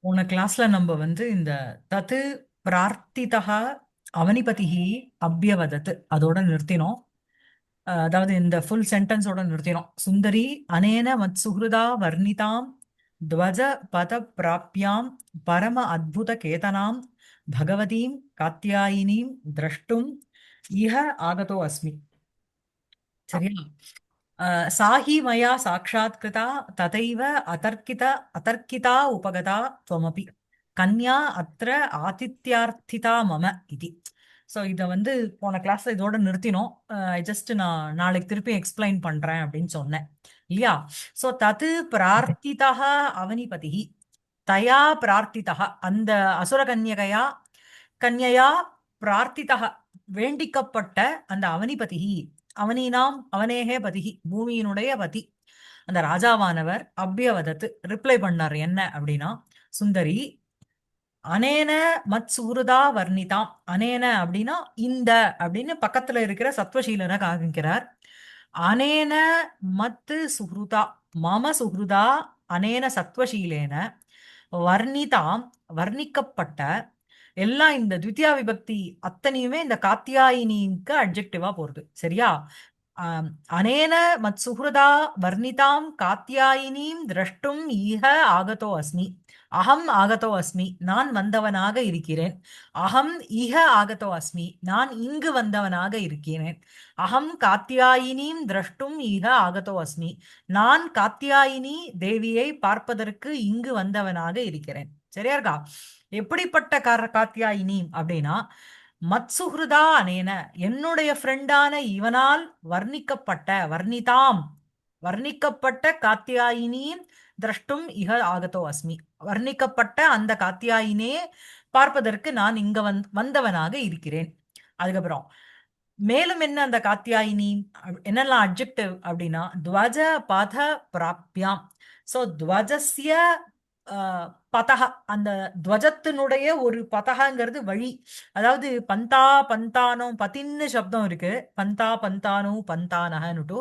போன கிளாஸ்ல நம்ம இந்த தத்து பிரார்த்திதா அவனிபதிஹி அபியவதத் அதோட நிறுத்தினோம். அதாவது இந்த ஃபுல் சென்டென்ஸோட நிறுத்தினோம். சுந்தரி அனேன மத் சுஹ்ருதா வர்ணிதாம் துவஜ பத பிராப்யாம் பரம அத்புத கேதனாம் பகவதீம் காத்யாயினீம் திரஷ்டும் இஹ ஆகதோ அஸ்மி. சரியா? साहि मया साक्षात्कृता तथैव अतर्किता उपगता त्वमपि कन्या अत्र आतिथ्यार्थिता मम इति. ஸோ இதை போன கிளாஸ்ல இதோட நிறுத்தினோம். ஜஸ்ட் நான் நாளைக்கு திருப்பி எக்ஸ்பிளைன் பண்றேன் அப்படின்னு சொன்னேன் இல்லையா? ஸோ தது பிரார்த்திதா அவனிபதி தயா பிரார்த்திதா அந்த அசுர கன்யையா பிரார்த்திதா வேண்டிக்கப்பட்ட அந்த அவனிபதி அவனினாம் அவனேகே பதிகி பூமியினுடைய பதி அந்த ராஜாவானவர் அபியவதத்து ரிப்ளை பண்ணார். என்ன அப்படின்னா, சுந்தரி அனேன மத் சுஹ்ருதா வர்ணிதாம். அனேன அப்படின்னா இந்த அப்படின்னு பக்கத்துல இருக்கிற சத்வசீலனை காண்கிறார். அனேன மத்து சுஹ்ருதா மம சுஹ்ருதா அனேன சத்வசீலேன வர்ணிதாம் வர்ணிக்கப்பட்ட எல்லாம் இந்த த்விதியா விபக்தி அத்தனையுமே இந்த காத்தியாயினிக்கு அட்ஜெக்டிவா போறது. சரியா? ஆம், அனேன மத் சுஹ்ருதா வர்ணிதாம் காத்தியாயினீம் திரஷ்டும் ஈஹ ஆகதோ அஸ்மி. அகம் ஆகதோ அஸ்மி, நான் வந்தவனாக இருக்கிறேன். அகம் இஹ ஆகதோ அஸ்மி, நான் இங்கு வந்தவனாக இருக்கிறேன். அகம் காத்தியாயினீம் திரஷ்டும் ஈஹ ஆகதோ அஸ்மி, நான் காத்தியாயினி தேவியை பார்ப்பதற்கு இங்கு வந்தவனாக இருக்கிறேன். சரியா இருக்கா? எப்படிப்பட்ட காத்தியாயினி அப்படின்னா, மத்சுஹ்ருதா அனேன என்னுடைய ஃப்ரெண்டான இவனால் வர்ணிக்கப்பட்ட வர்ணிக்கப்பட்ட காத்தியாயினியும் திரஷ்டும் இக ஆகதோ அஸ்மி. வர்ணிக்கப்பட்ட அந்த காத்தியாயினே பார்ப்பதற்கு நான் இங்க வந்தவனாக இருக்கிறேன். அதுக்கப்புறம் மேலும் என்ன அந்த காத்தியாயினி என்னெல்லாம் அட்ஜெக்டிவ் அப்படின்னா, துவஜ பத பிராப்யாம். ஸோ துவஜஸ்ய பதக அந்த துவஜத்தினுடைய ஒரு பதகங்கிறது வழி. அதாவது பந்தா பந்தானோ பதின்னு சப்தம் இருக்கு. பந்தா பந்தானோ பந்தானகன்னுட்டு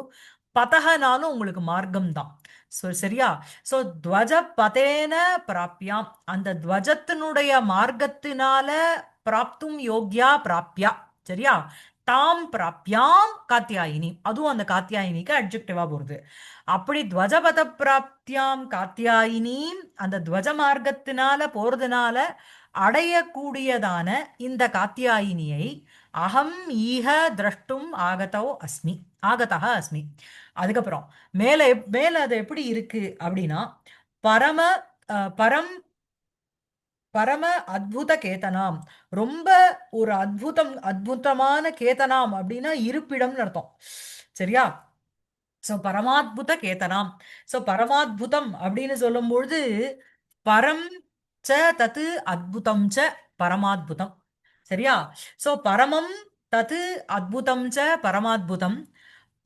பதகனாலும் உங்களுக்கு மார்க்கம் தான். சரியா? சோ துவஜ பதேன பிராப்யாம் அந்த துவஜத்தினுடைய மார்க்கத்தினால பிராப்தும் யோக்யா பிராப்யா. சரியா? தாம் பிராப்யாம் காத்தியாயினி அதுவும் அந்த காத்தியாயினிக்கு அட்ஜெக்டிவா போறது. அப்படி துவஜபத பிராப்தியாம் காத்தியாயினி அந்த துவஜ மார்க்கத்தினால போறதுனால அடையக்கூடியதான இந்த காத்தியாயினியை அகம் ஈக திரஷ்டும் ஆகதா அஸ்மி. அதுக்கப்புறம் மேல மேல அது எப்படி இருக்கு அப்படின்னா, பரம பரம் பரம அத்புத கேதனாம் ரொம்ப ஒரு அத்புதமான கேதனாம் அப்படின்னா இருப்பிடம்னு அர்த்தம். சரியா? சோ பரமாத்புத கேதனாம். சோ பரமாத்புதம் அப்படின்னு சொல்லும்பொழுது பரம் ச தத்து அத்புதம் ச பரமாத்புதம். சரியா? சோ பரமம் தத்து அத்புதம் ச பரமாத்புதம்.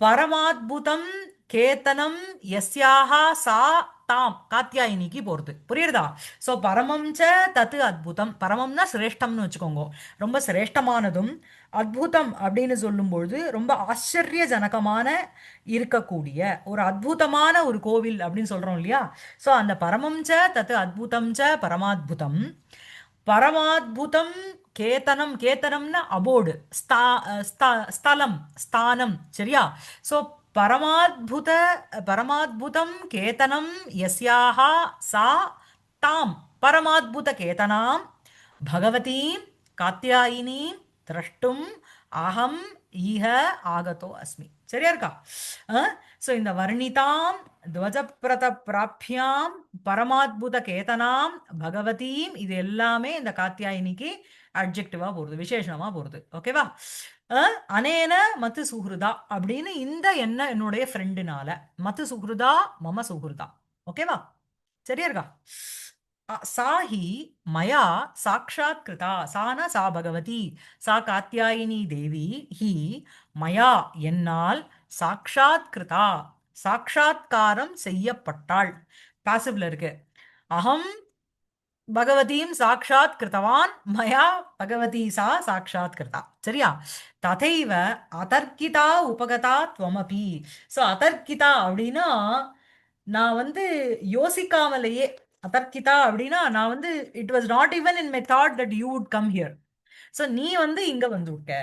பரமாத்புதம் கேத்தனம் யஸ்யாஹா சா தாம் காத்தியாயினிக்கு போறது. புரியுறதா? சோ பரமம் ச தத்து அத்புதம். பரமம்னா சிரேஷ்டம்னு வச்சுக்கோங்க. ரொம்ப சிரேஷ்டமானதும் அத்புதம் அப்படின்னு சொல்லும்பொழுது ரொம்ப ஆச்சரியஜனகமான இருக்கக்கூடிய ஒரு அத்புதமான ஒரு கோவில் அப்படின்னு சொல்றோம் இல்லையா? சோ அந்த பரமம் ச தத்து அத்புதம் ச பரமாத்புதம். பரமாத்புதம் கேத்தனம். கேத்தனம்னா அபோர்டு, ஸ்தலம், ஸ்தானம். சரியா? சோ பரமாத்புத பரமாத்புதம் கேத்தனம் யஸ்யாஹா சா தாம் பரமாத்புத கேதனாம் பகவதீம் காத்தியாயினீம் திரஷ்டும் அகம் ஈஹ ஆகதோ அஸ்மி. சரியா இருக்கா? சோ இந்த வர்ணிதாம் துவஜப்பிரத பிராப்யாம் பரமாத்புத கேதனாம் பகவதீம் இது எல்லாமே இந்த காத்தியாயினிக்கு அட்ஜெக்டிவா போறது, விசேஷமா போறது. ஓகேவா? அனேன மத்து சுஹ்ருதா அப்படின்னு இந்த என்ன என்னுடைய ஃப்ரெண்டுனால மத்து சுஹ்ருதா மம சுஹ்ருதா. ஓகேவா? சரியா இருக்கா? சாஹி மயா சாக்ஷாத் கிருதா. சான சா பகவதி சா காத்தியாயினி தேவி ஹி மயா என்னால் சாக்ஷாத் கிருதா சாட்சாத்காரம் செய்யப்பட்டாள். பாசிவ்ல இருக்கு. அகம் பகவதீம் சாக்ஷாத் கிருத்தவான் மயா பகவதி சா சாக்ஷாத் கிருதா. சரியா? ததைவ அதர்க்கிதா உபகதா துவமபி. சோ அதர்க்கிதா அப்படின்னா நான் யோசிக்காமலேயே அதர்க்கிதா அப்படின்னா நான் வந்து it was not even in my thought that you would come here. So நீ வந்து இங்க வந்து விட்ட,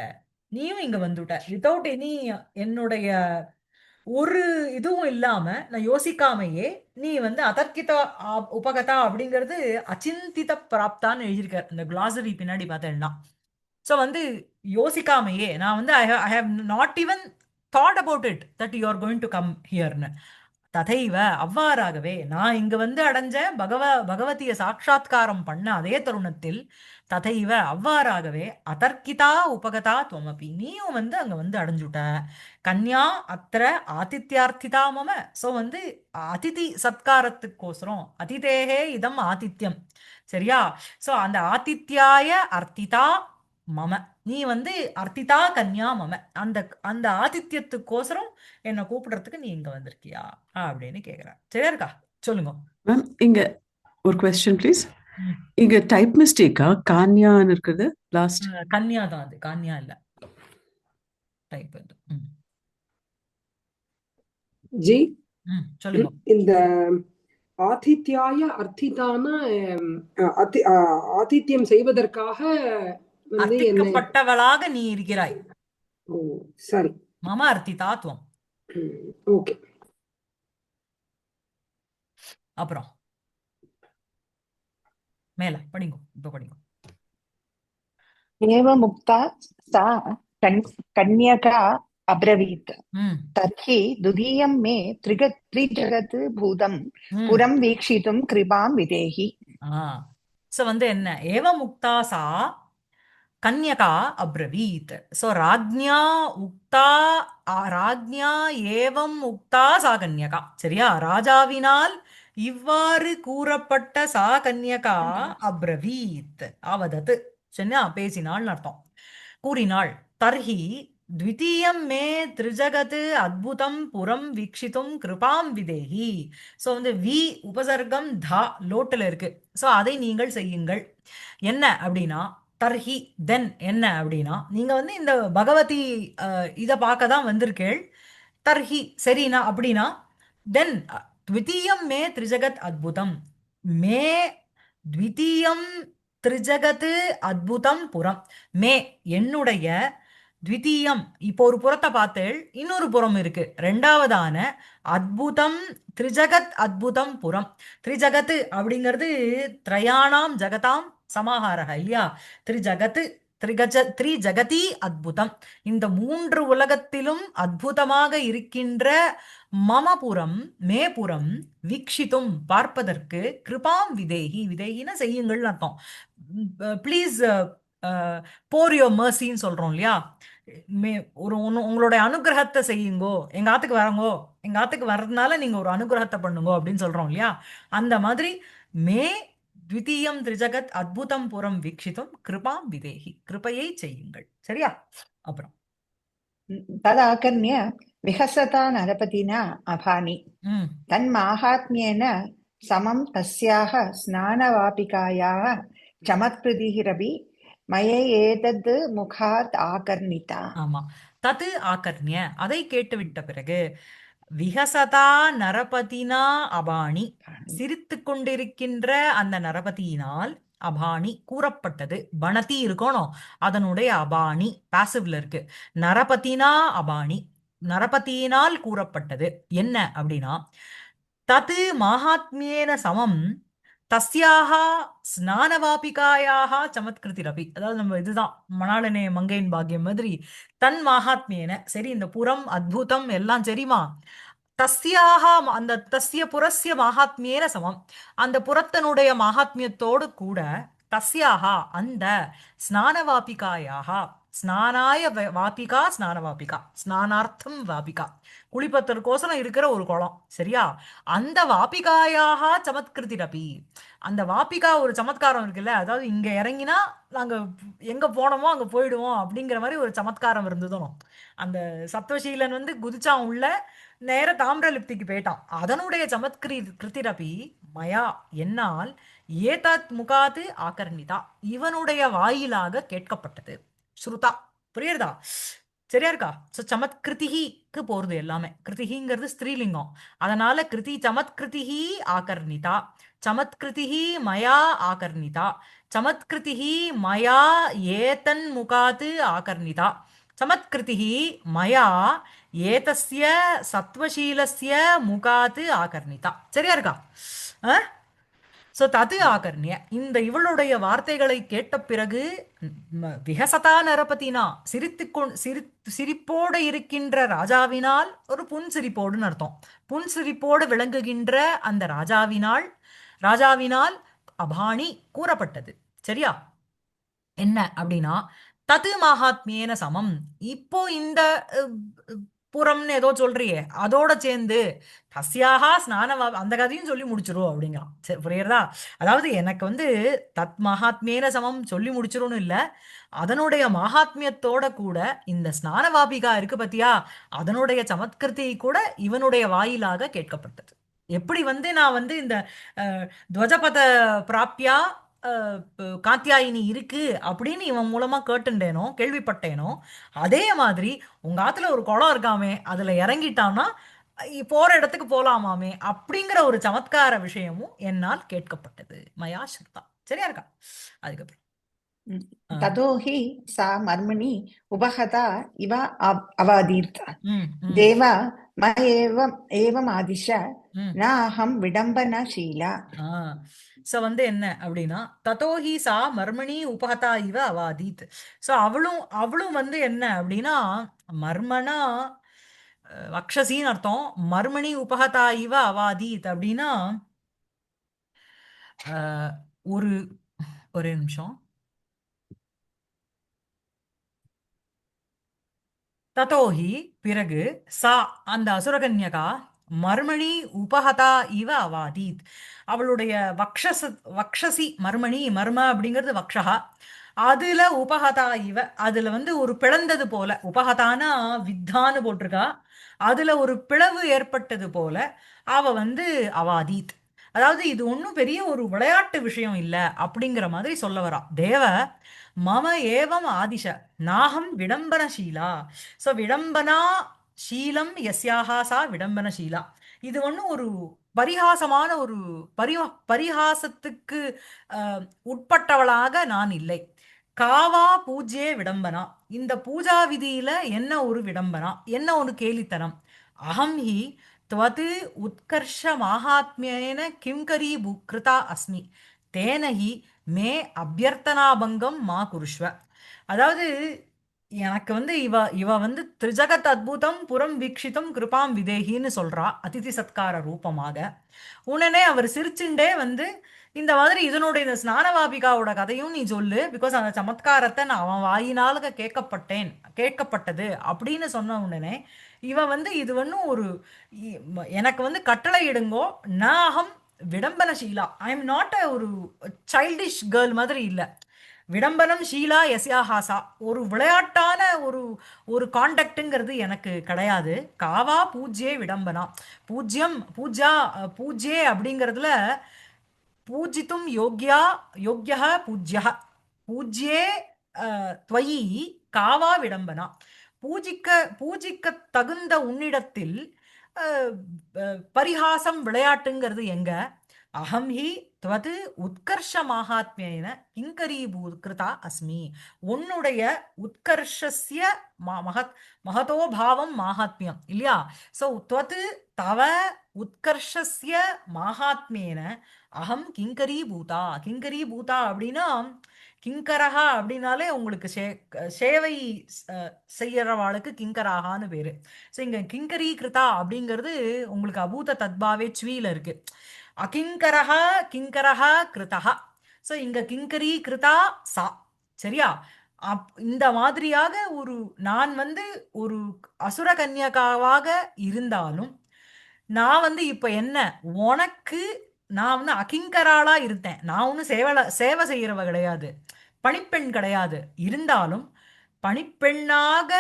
நீயும் இங்க வந்துட்ட வித்தவுட் எனி என்னுடைய ஒரு இதுவும் இல்லாம நான் யோசிக்காமையே நீ வந்து அதர்க்கிதா உபகதா அப்படிங்கிறது அச்சிந்தித பிராப்தான்னு எழுதியிருக்கார் இந்த கிளாசரி பின்னாடி பார்த்தேன்னா. ஸோ வந்து யோசிக்காமையே நான் வந்து I have not even thought about it that you are going to come ஹியர்னு. ததைவ அவ்வாறாகவே நான் இங்க வந்து அடைஞ்ச பகவதிய சாட்சா்காரம் பண்ண அதே தருணத்தில் ததைவ அவ்வாறாகவே அதர்க்கிதா உபகதா துவமபி நீயும் வந்து அங்க வந்து அடைஞ்சுட்ட. கன்யா அத்திர ஆதித்யார்த்திதா மம. சோ வந்து அதிதி சத்காரத்துக்கோசரம் அதிதேகே இதம் ஆதித்யம். சரியா? சோ அந்த ஆதித்யாய அர்த்திதா மம. நீ வந்து அர்த்திதா கன்யா மம. அந்த அந்த ஆதித்யத்துக்கோசரம் என்ன கூப்பிடுறதுக்கு நீ இங்க வந்திருக்கியா அப்படின்னு கேக்குறேன். சரியா இருக்கா? சொல்லுங்க. மேம் இங்க ஒரு கொஸ்டின் ப்ளீஸ். ம். இங்க டைப் மிஸ்டேக்கா கான்யான்னு இருக்குது லாஸ்ட்? கன்யா தான் அது, கன்யா இல்ல. டைப் இது. ம். ஜி ம். சொல்லுங்க. இந்த ஆதித்யாய அர்த்திதான ஆதித்யம் செய்வதற்காக வந்து என்ன? அர்த்திக்கப்பட்டவளாக நீ இருக்கிறாய். ஓ சரி. மம அர்த்திதாத்வம். ஓகே. அப்புறம் மேல படிங்க, இப்ப படிங்க. एवमुक्ता सा कन्यका अब्रवीत् ம். तर्हि द्वितीयं मे त्रिजगत् भूतं ம். पुरं वीक्षितुं कृपां विदेहि. ஆ சோ வந்து என்ன ஏவ முக்தா சா கன்யகா அப்ரவீத். சோ ராஜ்ஞா உக்தா ராஜ்ஞா ஏவம் உக்தா சா கன்யகா. சரியா? ராஜாவினால் இவ்வாறு கூறப்பட்ட சா கன்யகா அப்ரவீத் அவதத். சரியா? பேசினாள்னு அர்த்தம், கூறினாள். தர்ஹி த்விதீயம் மே த்ரிஜகத் அத்புதம் புறம் வீக்ஷித்தும் கிருபாம் விதேஹி. சோ வந்து வி உபசர்க்கம் தா லோட்டுல இருக்கு. சோ அதை நீங்கள் செய்யுங்கள். என்ன அப்படின்னா தர்ஹி தென் என்ன அப்படின்னா நீங்க வந்து இந்த பகவதி இத பார்க்க தான் வந்திருக்கேள். தர்ஹி சரினா அப்படின்னா தென் த்விதீயம் மே த்ரிஜகத் அத்புதம். மே த்விதீயம் த்ரிஜகத் அத்புதம் புறம். மே என்னுடைய த்விதீயம் இப்போ ஒரு புறத்தை பார்த்தேள், இன்னொரு புறம் இருக்கு ரெண்டாவதான அத்புதம் த்ரிஜகத் அத்புதம் புறம். த்ரிஜகத் அப்படிங்கிறது திரயாணாம் ஜகதாம் சமாஹாரக இல்லையா? த்ரிஜகத் த்ரிஜகதி அத்புதம். இந்த மூன்று உலகத்திலும் அத்புதமாக இருக்கின்ற மமபுரம் மேபுரம் வீக்ஷித்தும் பார்ப்பதற்கு கிருபாம் விதேகி. விதேகின செய்யுங்கள் அர்த்தம். ப்ளீஸ் போர் யோர் மர்சின்னு சொல்றோம் இல்லையா? மே ஒரு உங்களுடைய அனுகிரகத்தை செய்யுங்கோ, எங்க ஆத்துக்கு வரங்கோ, எங்க ஆத்துக்கு வர்றதுனால நீங்க ஒரு அனுகிரகத்தை பண்ணுங்கோ அப்படின்னு சொல்றோம் இல்லையா? அந்த மாதிரி மே த்விதீயம் த்ரிஜகத் அத்புதம் புறம் வீக்ஷித்தும் கிருபாம் விதேகி. கிருபையை செய்யுங்கள். சரியா? அப்புறம் तदाकर्ण्य विहसता नरपतिना अभानि ம். तन्माहात्म्येन समं तस्याः स्नानवापिकायाः चमत्कृतिरपि मया एतद् मुखात् आकर्णिता. ஆமா. தது ஆகர்ணிய அதை கேட்டுவிட்ட பிறகு விஹசதா நரபதினா அபாணி சிரித்து கொண்டிருக்கின்ற அந்த நரபதியினால் அபாணி கூறப்பட்டது. பணதி இருக்கணும், அதனுடைய அபாணி பாசிவ்ல இருக்கு. நரபதினா அபாணி நரபதியினால் கூறப்பட்டது. என்ன அப்படின்னா தது மாஹாத்மியேன சமம் தஸ்யாக ஸ்நானவாபிகாயாக சமத்கிருதிரபி. அதாவது நம்ம இதுதான் மணாளனே மங்கையின் பாக்கியம் மாதிரி தன் மாஹாத்மியேன. சரி இந்த புறம் அத்புதம் எல்லாம் சரிமா, தஸ்யாக அந்த தஸ்ய புரஸ்ய மாஹாத்மியேன சமம் அந்த புறத்தனுடைய மாஹாத்மியத்தோடு கூட தஸ்யாக அந்த ஸ்நானவாபிகாயாக ஸ்நானாய வாபிகா ஸ்நானவாபிகா ஸ்நானார்த்தம் வாபிகா குளிப்பதற்கோசரம் இருக்கிற ஒரு குளம். சரியா? அந்த வாபிகாயாக சமத்கிருதிரபி. அந்த வாபிகா ஒரு சமத்காரம் இருக்குல்ல, அதாவது இங்க இறங்கினா நாங்க எங்க போனோமோ அங்க போயிடுவோம் அப்படிங்கிற மாதிரி ஒரு சமத்காரம் இருந்ததும். அந்த சத்வசீலன் வந்து குதிச்சான் உள்ள, நேர தாமிரலிப்திக்கு போயிட்டான். அதனுடைய கிருதிரபி மயா என்னால் ஏதத் முகாது ஆகர்ணிதா இவனுடைய வாயிலாக கேட்கப்பட்டது. ஸ்ருதா புரியுறதா? சரியா இருக்கா? ஸோ சமத்கிருதிஹிக்கு போறது எல்லாமே. கிருதிஹிங்கிறது ஸ்திரீலிங்கம். அதனால கிருதி சமத்கிருதிஹி ஆகர்ணிதா, சமத்கிருதிஹி மயா ஆகர்ணிதா, சமத்கிருதிஹி மயா ஏதன் முகாத் ஆகர்ணிதா, சமத்கிருதிஹி மயா ஏதஸ்ய சத்வசீலஸ்ய முகாத் ஆகர்ணிதா. சரியா இருக்கா? சோ தது ஆகர்ணிய இந்த இவளுடைய வார்த்தைகளை கேட்ட பிறகு விகசதா நரபதினா சிரிப்போடு இருக்கின்ற ராஜாவினால், ஒரு புன்சிரிப்போடுன்னு அர்த்தம், புன்சிரிப்போடு விளங்குகின்ற அந்த ராஜாவினால் அபாணி கூறப்பட்டது. சரியா? என்ன அப்படின்னா, தது மகாத்மியேன சமம். இப்போ இந்த அஹ், அஹ், புறம்னு ஏதோ சொல்றியே, அதோட சேர்ந்து தஸ்யாகா அந்த கதையும் சொல்லி முடிச்சிரும் அப்படிங்கிறான். சரி, புரியுறதா? அதாவது எனக்கு வந்து தத் மகாத்மியேன சமம் சொல்லி முடிச்சிரும்னு இல்ல, அதனுடைய மகாத்மியத்தோட கூட இந்த ஸ்நானவாபிகா இருக்கு பத்தியா, அதனுடைய சமத்கிருதி கூட இவனுடைய வாயிலாக கேட்கப்பட்டது. எப்படி வந்து நான் வந்து இந்த துவஜபத பிராப்தியா காத்தியாயினி இருக்கு அப்படின்னு இவன் மூலமா கேட்டுண்டேனோ, கேள்விப்பட்டேனோ, அதே மாதிரி உங்க ஆத்துல ஒரு குளம் இருக்காமே, அதுல இறங்கிட்டான்னா போற இடத்துக்கு போலாமாமே அப்படிங்கிற ஒரு சமத்கார விஷயமும் என்னால் கேட்கப்பட்டது. மயா ஸ்ருதா. சரியா இருக்கா? அதுக்கப்புறம் ஆ. ततो हि सा मर्मणि उपहता इव अवादीत् ம் ம் देव म एवम् आदिश ம் न अहं विडम्बनशीला ஸோ வந்து என்ன அப்படின்னா, ததோஹி சா மர்மணி உபகதா இவ அவாதீத். ஸோ அவளும் வந்து என்ன அப்படின்னா, மர்மனா வக்ஷசின்னு அர்த்தம். மர்மணி உபகதா இவ அவாதீத் அப்படின்னா அஹ், ஒரு ஒரே நிமிஷம். ததோஹி பிறகு சா அந்த அசுரகன்யகா மர்மணி உபஹதா இவ அவாதீத். அவளுடைய வக்ஷசி மர்மணி, மர்ம அப்படிங்கிறது வக்ஷகா, அதுல உபஹதா இவ, அதுல வந்து ஒரு பிளந்தது போல, உபஹதானா வித்தான்னு போட்டிருக்கா, அதுல ஒரு பிளவு ஏற்பட்டது போல அவ வந்து அவாதீத். அதாவது இது ஒன்றும் பெரிய ஒரு விளையாட்டு விஷயம் இல்ல அப்படிங்கிற மாதிரி சொல்ல வரா. தேவ மம ஏவம் ஆதிஷ நாகம் விடம்பனசீலா. ஸோ விடம்பனா ஷீலம் யஸ்யாஹா சா விடம்பனசீலா. இது ஒன்றும் ஒரு பரிகாசமான ஒரு பரிகாசத்துக்கு அஹ், உட்பட்டவளாக நான் இல்லை. காவா பூஜ்யே விடம்பனா, இந்த பூஜா விதியில என்ன ஒரு விடம்பனா, என்ன ஒரு கேலித்தனம். அகம் ஹி त्वत् உத்கர்ஷ மாஹாத்மியேன கிம்கரி கிருதா அஸ்மி தேன ஹி மே அபியர்த்தனாபங்கம் மா குருஷ்வ. அதாவது எனக்கு வந்து இவ இவ வந்து திரிஜகத் அத்புதம் புறம் வீக்ஷிதம் கிருபாம் விதேகின்னு சொல்றா அதிதி சத்கார ரூபமாக. உடனே அவர் சிரிச்சுண்டே வந்து இந்த மாதிரி இதனுடைய இந்த ஸ்நானவாபிகாவோட கதையும் நீ சொல்லு, பிகாஸ் அந்த சமத்காரத்தை நான் அவன் வாயினால கேட்கப்பட்டது அப்படின்னு சொன்ன உடனே இவன் வந்து இது ஒன்றும் ஒரு எனக்கு வந்து கட்டளை இடுங்கோ, நாகம் விடம்பனசீலா, ஐ எம் நாட் ஒரு சைல்டிஷ் கேர்ள் மாதிரி இல்லை. விடம்பனம் ஷீலா யஸ்யாஹாசா, ஒரு விளையாட்டான ஒரு ஒரு காண்டக்ட்டுங்கிறது எனக்கு கிடையாது. காவா பூஜ்யே விடம்பனா, பூஜ்யா பூஜ்யே அப்படிங்கிறதுல பூஜித்தும் யோக்யா பூஜ்யா, பூஜ்யே துவயி காவா விடம்பனா, பூஜிக்க பூஜிக்க தகுந்த உன்னிடத்தில் அஹ், பரிகாசம் விளையாட்டுங்கிறது எங்க? அகம் ஹி துவது உத்கர்ஷ மாஹாத்மியேன கிங்கரீபூத்கிருதா அஸ்மி. உன்னுடைய உத்கர்ஷஸ்ய மகதோ பாவம் மாஹாத்மியம் இல்லையா? ஸோ துவது தவ உத்கர்ஷஸ்ய மாஹாத்மியேன அகம் கிங்கரி பூதா. கிங்கரி பூதா அப்படின்னா கிங்கரஹா அப்படின்னாலே உங்களுக்கு சேவை செய்யறவாளுக்கு கிங்கராகான்னு பேரு. ஸோ இங்க கிங்கரி கிருதா அப்படிங்கிறது உங்களுக்கு அபூத தத்பாவே ஸ்வீல இருக்கு. அகிங்கரஹா கிங்கரஹா கிருதஹா. ஸோ இங்க கிங்கரி கிருதா சா. சரியா? இந்த மாதிரியாக ஒரு நான் வந்து ஒரு அசுர கன்யகாவாக இருந்தாலும், நான் வந்து இப்ப என்ன உனக்கு, நான் வந்து அகிங்கராளா இருந்தேன். நான் ஒன்றும் சேவை செய்யறவ கிடையாது, பணிப்பெண் கிடையாது. இருந்தாலும் பணிப்பெண்ணாக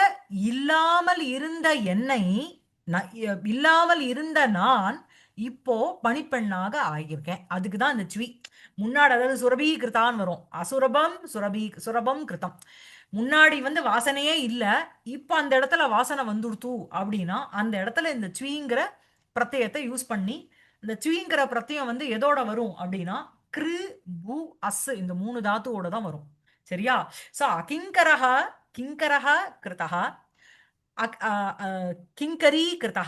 இல்லாமல் இருந்த என்னை, இல்லாமல் இருந்த நான் இப்போ பணிப்பெண்ணாக ஆகியிருக்கேன். அதுக்கு தான் இந்த ச்வி. முன்னாடி அதாவது சுரபி கிருத்தான்னு வரும். அசுரபம் சுரபம் கிருத்தம். முன்னாடி வந்து வாசனையே இல்ல. இப்போ அந்த இடத்துல வாசனை வந்துடுத்து அப்படின்னா அந்த இடத்துல இந்த ச்விங்கிற பிரत्यயத்தை யூஸ் பண்ணி, இந்த ச்விங்கிற பிரत्यயம் வந்து எதோட வரும் அப்படின்னா கிரு பு அஸ் இந்த 3 தாத்துவோட தான் வரும். சரியா? சோ அகிங்கரஹ கிங்கரஹ கிருதஹ கிங்கரி கிருதா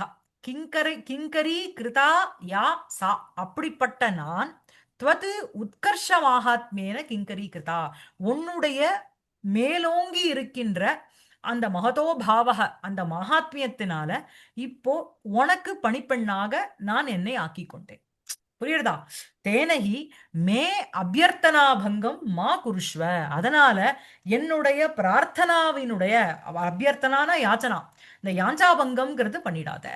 கிங்கரி கிருதா யா சா அப்படிப்பட்ட நான் துவத்து உத்கர்ஷ மாகாத்மேன கிங்கரி கிருதா உன்னுடைய மேலோங்கி இருக்கின்ற அந்த மகதோ பாவக அந்த மகாத்மியத்தினால இப்போ உனக்கு பணிப்பெண்ணாக நான் என்னை ஆக்கி கொண்டேன். புரியுறதா? தேனகி மே அபியர்த்தனா பங்கம் மா குருஷ்வ. அதனால என்னுடைய பிரார்த்தனாவினுடைய அபியர்த்தனான யாச்சனா இந்த யாஞ்சா பங்கம்ங்கிறது பண்ணிடாத.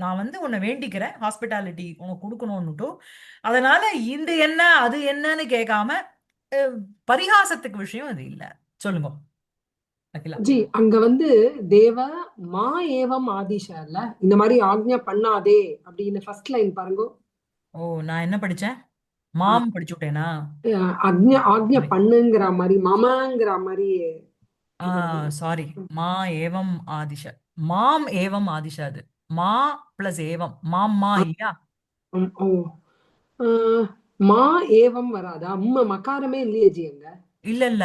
நான் வந்து உன்னை வேண்டிக்கிறேன் ஹாஸ்பிட்டாலிட்டி உனக்கு கொடுக்கணும்னுட்டு. அதனால இது என்ன அது என்னன்னு கேட்காம பரிகாசத்துக்கு விஷயம் அது இல்ல. சொல்லுங்க அகிலா. ஜி அங்க வந்து தேவ மா ஏவம் ஆதிஷல்ல இந்த மாதிரி ஆக்ஞா பண்ணாதே அப்படின்னு ஃபர்ஸ்ட் லைன் பாருங்க. ஓ, நான் என்ன படிச்சேன்? மாம் படிச்சு விட்டேனா? ஆக்ஞா பண்ணுங்கிற மாதிரி மாமாங்கிற மாதிரி வருது. சாரி. மா ஏவம் ஆதிஷ. மாம் ஏவம் ஆதிஷ. அது மா பிளஸ் ஏவம் மா இல்லையா? ஓ மா ஏவம் வராதா? மகாரமே இல்லையே ஜி அங்க. இல்ல இல்ல.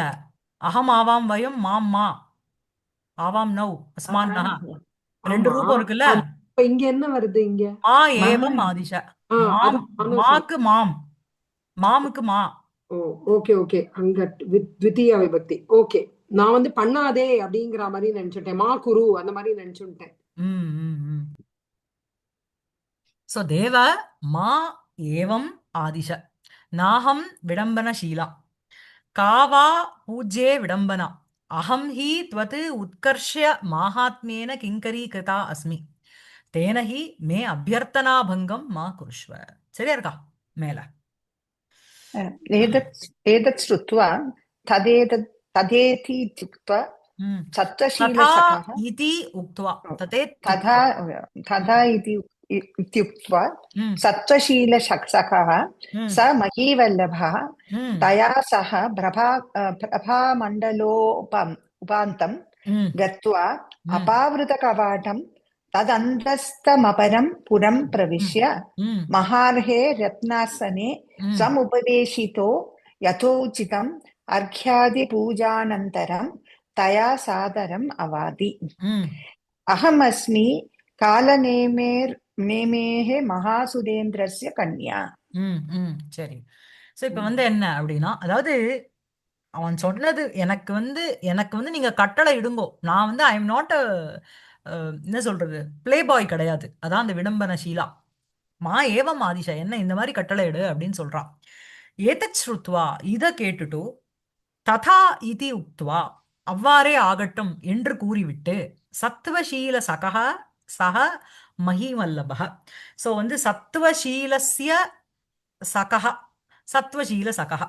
அகம் ஆவாம் வயம் மாம் மா ஆவாம் நௌ அஸ்மான் நஹ. ரெண்டு ஆமா ரூபம் இருக்குல்ல. இப்ப இங்க என்ன வருது இங்க? மா ஏவம் ஆதிஷ. மாம் நானும் மாக்கு மாம் மாமுக்கு மா. ஓ ஓகே ஓகே அங்க த்விதீய விபக்தி. ஓகே நான் வந்து பண்ணாதே அப்படிங்கிற மாதிரி நினைச்சுட்டேன். மா குரு அந்த மாதிரி நினைச்சுட்டேன். சோ தேவ மா ஏவம் ஆதிஷ நாஹம் விடம்பனசீலா காவா பூஜ்யே விடம்பனா அகம் ஹி त्वत् உத்கர்ஷ்ய மாஹாத்மியேன கிங்கரி கிருதா அஸ்மி தேன ஹி மே அபியர்த்தனா பங்கம் மா குருஷ்வ. சரியா இருக்கா? மேல एतत् श्रुत्वा तदेति इत्युक्त्वा ததா सत्त्वशीलसखः இதி உக்த்வா तथा इति इत्युक्त्वा सत्त्वशीलसखः स महीवल्लभः तया सह प्रभामण्डलोपान्तं गत्वा अपावृतकवाटं तदन्तस्थमपरं पुरं प्रविश्य महार्हे रत्नासने समुपवेशितो यथोचितम् अर्घ्यादिपूजानन्तरं तया सादरम् अवादि अहमस्मि कालनेमेः महासुरेन्द्रस्य कन्या. சரி. சோ இப்ப வந்து என்ன அப்படின்னா, அதாவது அவன் சொன்னது எனக்கு வந்து நீங்க கட்டளை இடுங்கோ. நான் வந்து ஐ எம் நாட் என்ன சொல்றது பிளே பாய் கிடையாது. அதான் அந்த விடம்பனசீலா. மா ஏவம் ஆதிஷ என்ன இந்த மாதிரி கட்டளை இடு அப்படின்னு சொல்றான். ஏதத் ஸ்ருத்வா இத கேட்டுட்டு ததா இதி உக்த்வா அவ்வாறே ஆகட்டும் என்று கூறிவிட்டு சத்துவசீல சகஹ சக மகிவல்லபக. ஸோ வந்து சத்துவசீலஸ்ய சகஹ சத்வசீல சகஹ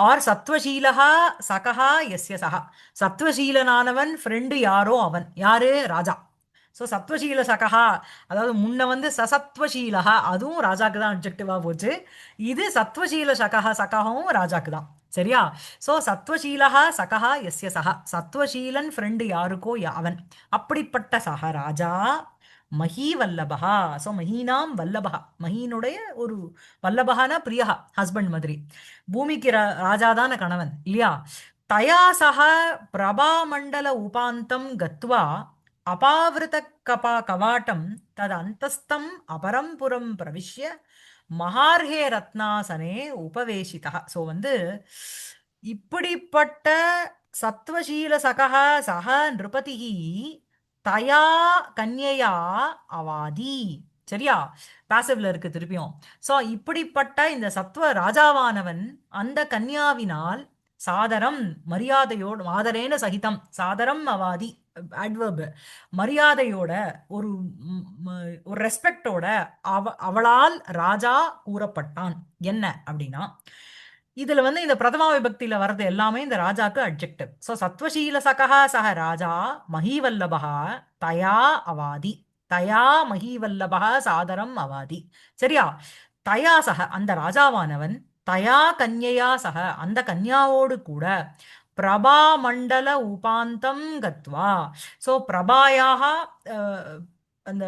ஆர் சத்வசீலஹா சகஹா எஸ்ய சகா. சத்வசீலனானவன் ஃப்ரெண்டு யாரோ அவன் யாரு? ராஜா. ஸோ சத்வசீல சகஹா அதாவது முன்ன வந்து சசத்வசீலஹா அதுவும் ராஜாக்கு தான் அப்ஜெக்டிவா போச்சு. இது சத்வசீல சகஹ சகஹவும் ராஜாக்கு தான். சரியா? ஸோ சத்வசீலஹா சகஹா எஸ்ய சகா சத்வசீலன் ஃப்ரெண்டு யாருக்கோ அவன். அப்படிப்பட்ட சக ராஜா மஹி வல்லபகா. ஸோ மஹீனாம் வல்லபகா மஹீனுடைய ஒரு வல்லபகான பிரியா ஹஸ்பண்ட் மாதிரி. பூமிக்கு ராஜாதான கணவன் இல்லையா? தயா சக பிரபாமண்டல உபாந்தம் கத்வா அபாவிருத கவாட்டம் தது அந்தஸ்தம் அபரம் புறம் பிரவிஷ்ய மகார்ஹே ரத்னாசனே உபவேசிதா. ஸோ வந்து இப்படிப்பட்ட சத்வசீல சகஹ சக நிருபதிஹி தயா கன்யையா அவாதி. சரியா? பாசிவ்ல இருக்கு திருப்பியும். ஸோ இப்படிப்பட்ட இந்த சத்வ ராஜாவானவன் அந்த கன்யாவினால் சாதரம் மரியாதையோடு ஆதரேன சகிதம் சாதரம் அவாதி அட்வர்ப் மரியாதையோட ஒரு ஒரு ரெஸ்பெக்டோட அவளால் ராஜா கூறப்பட்டான். என்ன அப்படின்னா இதுல வந்து இந்த பிரதமா விபக்தியில வர்றது எல்லாமே இந்த ராஜாக்கு அட்ஜெக்டிவ். ஸோ சத்வசீல சகஹ சக ராஜா மஹீவல்லபகா தயா அவாதி. தயா மகீவல்லபः சாதரம் அவாதி. சரியா? தயா சக அந்த ராஜாவானவன் தயா கன்யயா சக அந்த கன்யாவோடு கூட பிரபா மண்டல உபாந்தம் கத்வா. ஸோ பிரபாயாக அந்த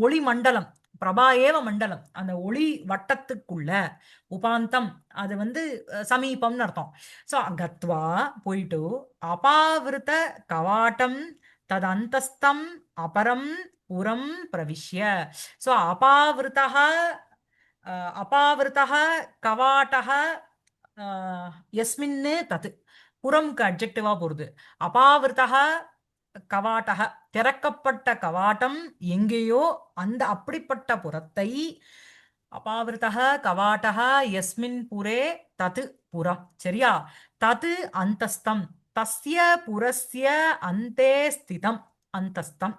ஒளி மண்டலம், பிரபா ஏவ மண்டலம், அந்த ஒளி வட்டத்துக்குள்ள உபாந்தம் அது வந்து சமீபம்னு அர்த்தம். ஸோ கத்வா போயிட்டு அபாவிருத்த கவாட்டம் ததந்தஸ்தம் அபரம் புறம் பிரவிஷ்ய. ஸோ அபாவிருத்தः அபாவிருத்தः கவாட்டः யஸ்மின்னு தத் புறம்க்கு அட்ஜெக்டிவா போறது. அபாவிருத்தः கவாட்டக திறக்கப்பட்ட கவாட்டம் எங்கேயோ அந்த அப்படிப்பட்ட புறத்தை அபாவிருத்தः கவாட்டः யஸ்மின் புரே தத் புறம். சரியா? தத் அந்தஸ்தம் தஸ்ய புரஸ்ய அந்தே ஸ்திதம் அந்தஸ்தம்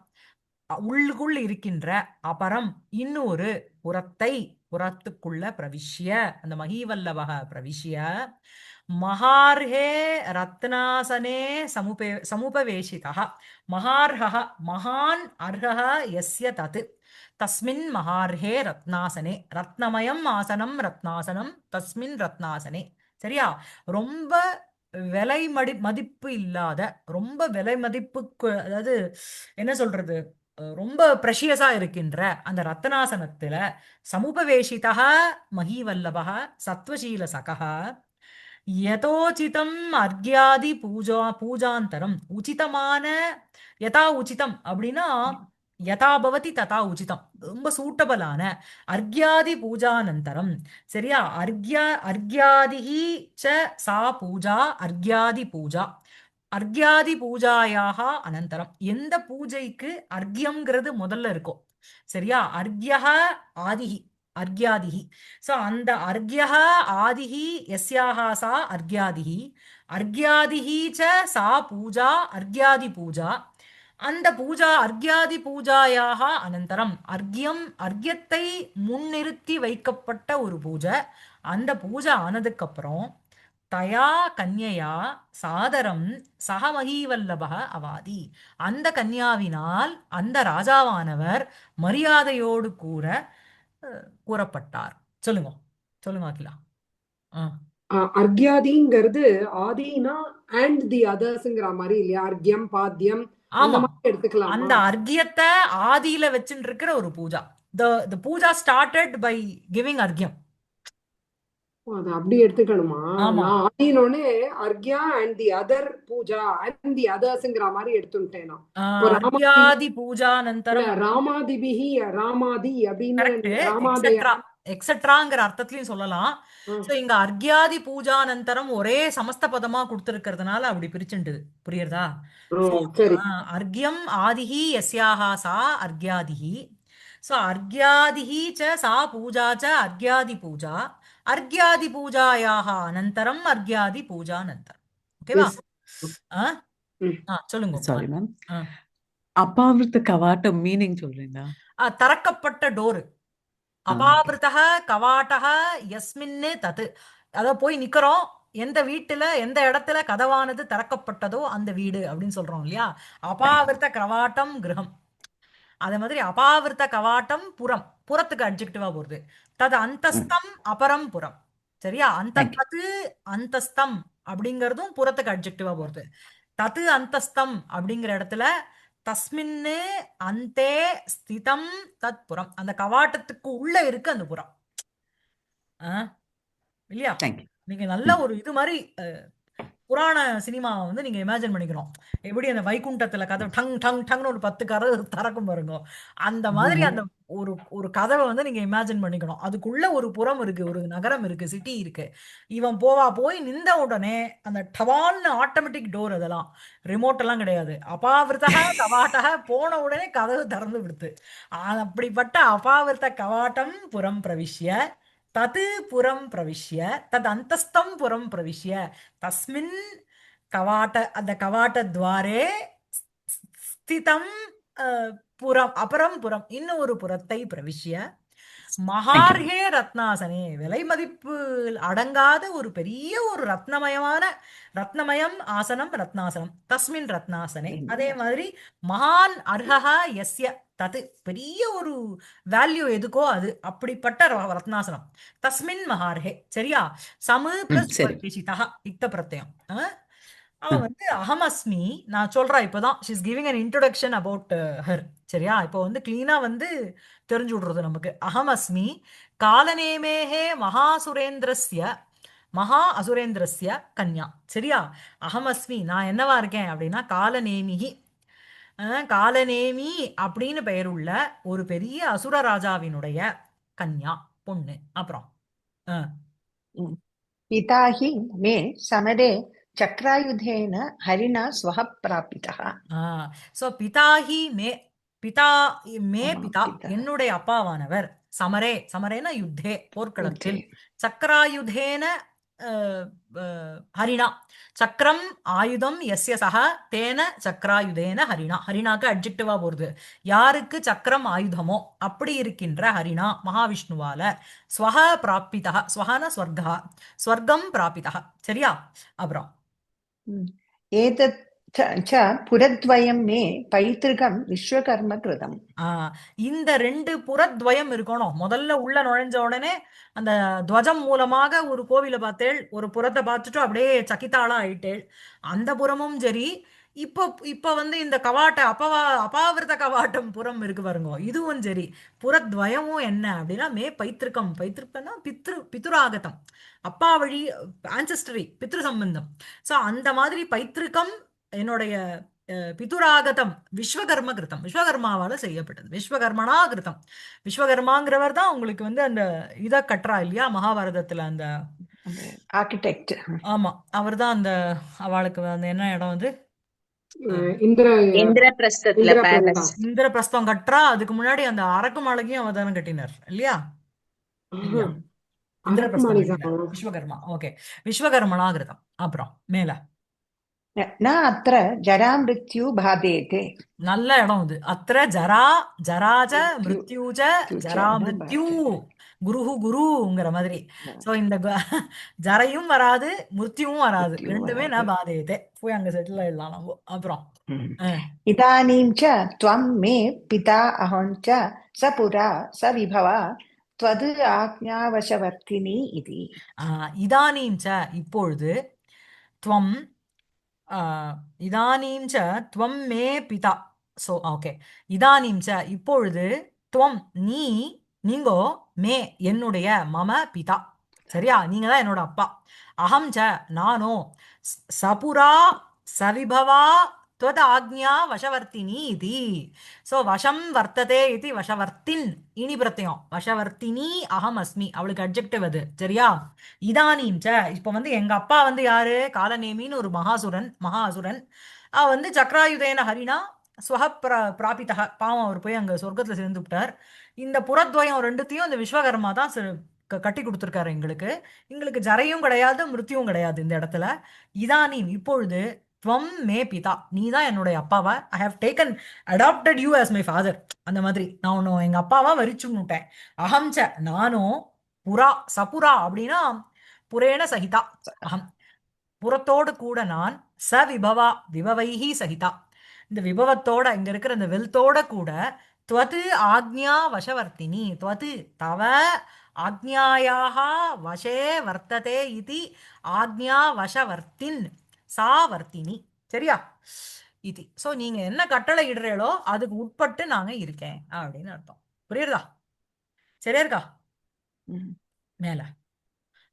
உள்ளுக்குள் இருக்கின்ற அபரம் இன்னொரு புறத்தை புறத்துக்குள்ள பிரவிஷ்ய அந்த மகீவல்லவக பிரவிஷ்ய மகார்ஹே ரத்னாசனே சமுபவேஷிதः. மகார்ஹः மகான் அர்ஹः யஸ்ய தத் தஸ்மின் மகார்ஹே ரத்னாசனே. ரத்னமயம் ஆசனம் ரத்னாசனம் தஸ்மின் ரத்னாசனே. சரியா? ரொம்ப விலை மதிப்பு இல்லாத, ரொம்ப விலை மதிப்புக்கு, அதாவது என்ன சொல்றது, ரொம்ப ப்ரெஷியஸா இருக்கின்ற அந்த ரத்னாசனத்துல சமுபவேஷிதः மகீவல்லபः சத்வசீல சகः யதோச்சிதம் அர்க்யாதி பூஜாந்தரம் உச்சிதமான யதா உச்சிதம் அப்படின்னா யதா பவதி ததா உச்சிதம் ரொம்ப சூட்டபலான அர்க்யாதி பூஜானந்தரம். சரியா? அர்க்யாதிஹி ச சா பூஜா அர்க்யாதி பூஜா. அர்க்யாதி பூஜாயாக அனந்தரம் எந்த பூஜைக்கு அர்க்யம்ங்கிறது முதல்ல இருக்கும். சரியா? அர்க்யஹ ஆதிஹி அர்க்யாதிஹி. ஸோ அந்த அர்க்யஹ ஆதிஹி யஸ்யாஹ சா அர்க்யாதிஹி அர்க்யாதிஹி ச சா பூஜா அர்க்யாதி பூஜா. அந்த பூஜா அர்க்யாதி பூஜாயாக அனந்தரம் அர்க்யத்தை முன்னிறுத்தி வைக்கப்பட்ட ஒரு பூஜை. அந்த பூஜை ஆனதுக்கு அப்புறம் தயா கன்யயா சாதரம் சக மகீவல்லபः அவாதி. அந்த கன்யாவினால் அந்த ராஜாவானவர் மரியாதையோடு கூறப்பட்டார். சொல்லுங்க சொல்லுங்க அகிலா. அர்க்யாதிங்கிறது ஆதினா அண்ட் தி அதர்ஸ்ங்கிற மாதிரி இல்லையா? அர்க்யம் பாத்தியம் அந்த ஆமா, மாதிரி எடுத்துக்கலாமா? அந்த அர்க்யத்தை ஆதியில வச்சுட்டு இருக்கிற ஒரு Pooja. the Pooja started by giving அர்க்யம். அது அப்படி எடுத்துக்கணுமா? ஆமா, நான் ஆதினோடனே arghya and the other puja and the அதர்ஸ்ங்கிற மாதிரி எடுத்துட்டேன் நான். ஒரு ராமாதி அர்க்யாதி பூஜானந்தரம் ராமாதிபிஹி ராமாதி அப்படின்னு கரெக்ட் ராமாதயா. எக்ஸெட்ரா எக்ஸெட்ராங்கிற அர்த்தத்திலையும் சொல்லலாம். ஸோ இங்க அர்க்யாதி பூஜானந்தரம் ஒரே சமஸ்த பதமா கொடுத்துருக்கிறதுனால அப்படி பிரிச்சுண்டுது. புரியுறதா? So, சரி. அர்க்யம் ஆதிஹி யஸ்யாஹா சா அர்க்யாதிஹி. ஸோ அர்க்யாதிஹி ச சா பூஜா ச அர்க்யாதி பூஜா அர்க்யாதி பூஜாயாக அனந்தரம் அர்க்யாதி பூஜானந்தரம். ஓகேவா? சொல்லுங்க. சாரி மேம், அபாவிருத்த கவாட்டம் மீனிங் சொல்றீங்களா? திறக்கப்பட்ட டோரு. அபாவிருத்தக கவாட்டக யஸ்மின்னு தத்து. அத போய் நிக்கிறோம், எந்த வீட்டுல எந்த இடத்துல கதவானது திறக்கப்பட்டதோ அந்த வீடு அப்படின்னு சொல்றோம் இல்லையா? அபாவிருத்த கவாட்டம் கிரகம். அதே மாதிரி அபாவிருத்த கவாட்டம் புறம், புறத்துக்கு அட்ஜெக்டிவா போறது. தது அந்தஸ்தம் அபரம் புறம். சரியா? அந்த தது அந்தஸ்தம் அப்படிங்கறதும் புறத்துக்கு அட்ஜெக்டிவா போறது. தது அந்தஸ்தம் அப்படிங்கிற இடத்துல தஸ்மின்னு அந்தே ஸ்திதம் தத் புறம். அந்த கவாட்டத்துக்கு உள்ள இருக்கு அந்த புறம். இல்லையா? நீங்க நல்ல ஒரு இது மாதிரி புராண சினிமாவை வந்து நீங்க இமேஜின் பண்ணிக்கணும். எப்படி அந்த வைகுண்டத்துல கதவு டங் டங் டங்னு ஒரு 10 கதவு திறக்கும் பாருங்க, அந்த மாதிரி அந்த ஒரு கதவை வந்து நீங்க இமேஜின் பண்ணிக்கணும். அதுக்குள்ள ஒரு புறம் இருக்கு, ஒரு நகரம் இருக்கு, சிட்டி இருக்கு. இவன் போய் நின்ற உடனே அந்த டவால்னு ஆட்டோமேட்டிக் டோர், அதெல்லாம் ரிமோட் எல்லாம் கிடையாது. அபாவிருத்தக கவாட்டக போன உடனே கதவு திறந்து விடுத்து. அப்படிப்பட்ட அபாவிருத்த கவாட்டம் புறம் பிரவிஷ்ய தது புறம் பிரவிஷ்ய தத் அந்தஸ்தம் புறம் பிரவிஷ்ய தஸ்மின் அந்த கவாட்ட துவாரே ஸ்திதம் புறம் அபரம் புறம் இன்னொரு புறத்தை பிரவிஷ்ய மகார்ஹே ரத்னாசனே விலை மதிப்பு அடங்காத ஒரு பெரிய ஒரு ரத்னமயம் ஆசனம் ரத்னாசனம் தஸ்மின் ரத்னாசனே. அதே மாதிரி மகான் அர்ஹஹ யஸ்ய தது பெரிய ஒரு வேல்யூ எதுக்கோ அது அப்படிப்பட்ட ரத்னாசனம் தஸ்மின் மகார்ஹே சரியா சமு பிளஸ் சரி. பிரதிஷிதா இக்த பிரத்யம் அவ வந்து அகம் அஸ்மி நான் சொல்றா இப்பதான் she's giving an introduction about her சரியா இப்போ வந்து கிளீனா வந்து தெரிஞ்சு விடுறது நமக்கு அகம் அஸ்மி காலநேமேஹே மகா அசுரேந்திரஸ்ய கன்யா சரியா அகம் அஸ்மி நான் என்னவா இருக்கேன் அப்படின்னா காலநேமிகி காலநேமி அப்படின்னு பெயருள்ள ஒரு பெரிய அசுர ராஜாவினுடைய கன்யா பொண்ணு அப்புறம் அஹ், पिता हि मे समरे चक्रायुधेन हरिणा स्वः प्रापितः சோ பிதாஹி பிதா பிதா पिता என்னுடைய அப்பாவானவர் சமரேன யுத்தே युद्धे போர்க்களத்தில் சக்கராயுதேன ஹரிணா சக்கரம் ஆயுதம் எஸ்ய சக தேன சக்கராயுதேன ஹரிணா ஹரிணாக்கு அட்ஜெக்டிவா போறது யாருக்கு சக்கரம் ஆயுதமோ அப்படி இருக்கின்ற ஹரிணா மகாவிஷ்ணுவால ஸ்வஹ பிராபிதா ஸ்வஹன ஸ்வர்கா ஸ்வர்க்கம் பிராபிதா சரியா அப்புறம் एतत् च पुरद्वयं मे पैतृकं विश्वकर्म कृतम् இந்த ரெண்டு புறத்வயம் இருக்கணும் முதல்ல உள்ள நுழைஞ்ச உடனே அந்த துவஜம் மூலமாக ஒரு கோவிலை பார்த்தேள் ஒரு புறத்தை பார்த்துட்டு அப்படியே சக்கித்தாளா ஆயிட்டேள் அந்த புறமும் சரி இப்போ இப்ப வந்து இந்த அபாவிரத கவாட்டம் புறம் இருக்கு பாருங்க இதுவும் சரி புறத்வயமும் என்ன அப்படின்னா பைத்திருக்கம்னா பிதுராகதம் அப்பா வழி ஆன்செஸ்டரி பித்ரு சம்பந்தம் சோ அந்த மாதிரி பைத்திருக்கம் என்னுடைய பிதுராகதம் விஸ்வகர்ம கிருத்தம் விஸ்வகர்மாவால செய்யப்பட்டது விஸ்வகர்மனா கிருத்தம் விஸ்வகர்மாங்கிறவர் தான் உங்களுக்கு வந்து அந்த இதை கட்டுறா இல்லையா மகாபாரதத்துல அந்த आर्किटेक्ट ஆமா அவர் தான் அந்த அவளுக்கு அந்த என்ன இடம் வந்து இந்திர இந்திரபிரஸ்தத்துல பேலஸ். இந்திரபிரஸ்தம் கட்டுறா அதுக்கு முன்னாடி அந்த அரக்கு மாளிகையும் அவர் தானே கட்டினார் இல்லையா இல்லையா இந்திரபிரஸ்தம் கட்டினார் விஸ்வகர்மா ஓகே விஸ்வகர்மனா கிருத்தம் அப்புறம் மேல न अत्र जरामृत्यु बाधेते நல்ல இடம் இது அத்திர ஜராஜ மிருத்யூஜ ஜரா மிருத்யூ குருங்கிற மாதிரி சோ இந்த ஜரையும் வராது மிருத்யுவும் வராது ரெண்டுமே நான் பாதையதே போய் அங்க செட்டில் ஆயிடலாம் நம்ம அப்புறம் इदानीं च त्वं मे पिता अहं च स पुरा स विभवा त्वद् आज्ञावशवर्तिनी इति இதானீம் ச இப்பொழுது துவம் இதானீம் ச துவம் மே பிதா சோ ஓகே இதானீம் ச இப்பொழுது துவம் நீங்கோ மே என்னுடைய மம பிதா சரியா நீங்க தான் என்னோட அப்பா அகம் ச நானோ சபுரா சவிபவா त्वद आज्ञा वशवर्तिनी इति सो वशं वर्तते इति वशवर्तिन् इनि प्रत्यயம் वशवर्तिनी अहम अस्मि அவளுக்கு அட்ஜெக்டிவ் அது சரியா இதானீம் ச இப்போ வந்து எங்க அப்பா வந்து யாரு காலநேமின்னு ஒரு மகா அசுரன் அவ வந்து சக்ராயுதேன ஹரிணா ஸ்வஹ பிராபிதா பாவம் அவர் போய் அங்க சொர்க்கத்துல சேர்ந்து விட்டார் இந்த புறத்வயம் ரெண்டுத்தையும் இந்த விஸ்வகர்மா தான் கட்டி கொடுத்துருக்காரு எங்களுக்கு ஜரையும் கிடையாது மிருத்தியும் கிடையாது இந்த இடத்துல இதானீம் இப்பொழுது துவம் மே பிதா நீ தான் என்னுடைய அப்பாவா I have taken adopted you as my father அந்த மாதிரி நான் ஒன்னும் எங்க அப்பாவா வரிச்சுன்னுட்டேன் அகம் ச நானும் சபுரா அப்படின்னா புரேண சகிதா அகம் புறத்தோடு கூட நான் விபவைஹி சகிதா இந்த விபவத்தோட இங்க இருக்கிற இந்த வெல்த்தோட கூட துவது ஆக்ஞா வசவர்த்தினி துவது தவ ஆக்ஞாயாக வசே வர்த்ததே இது ஆக்ஞா வசவர்த்தின் சாவர்த்தினி சரியா இது சோ நீங்க என்ன கட்டளை இடுறீங்களோ அதுக்கு உட்பட்டு நாங்க இருக்கேன் அப்படின்னு அர்த்தம் புரியுறதா சரியா இருக்கா மேல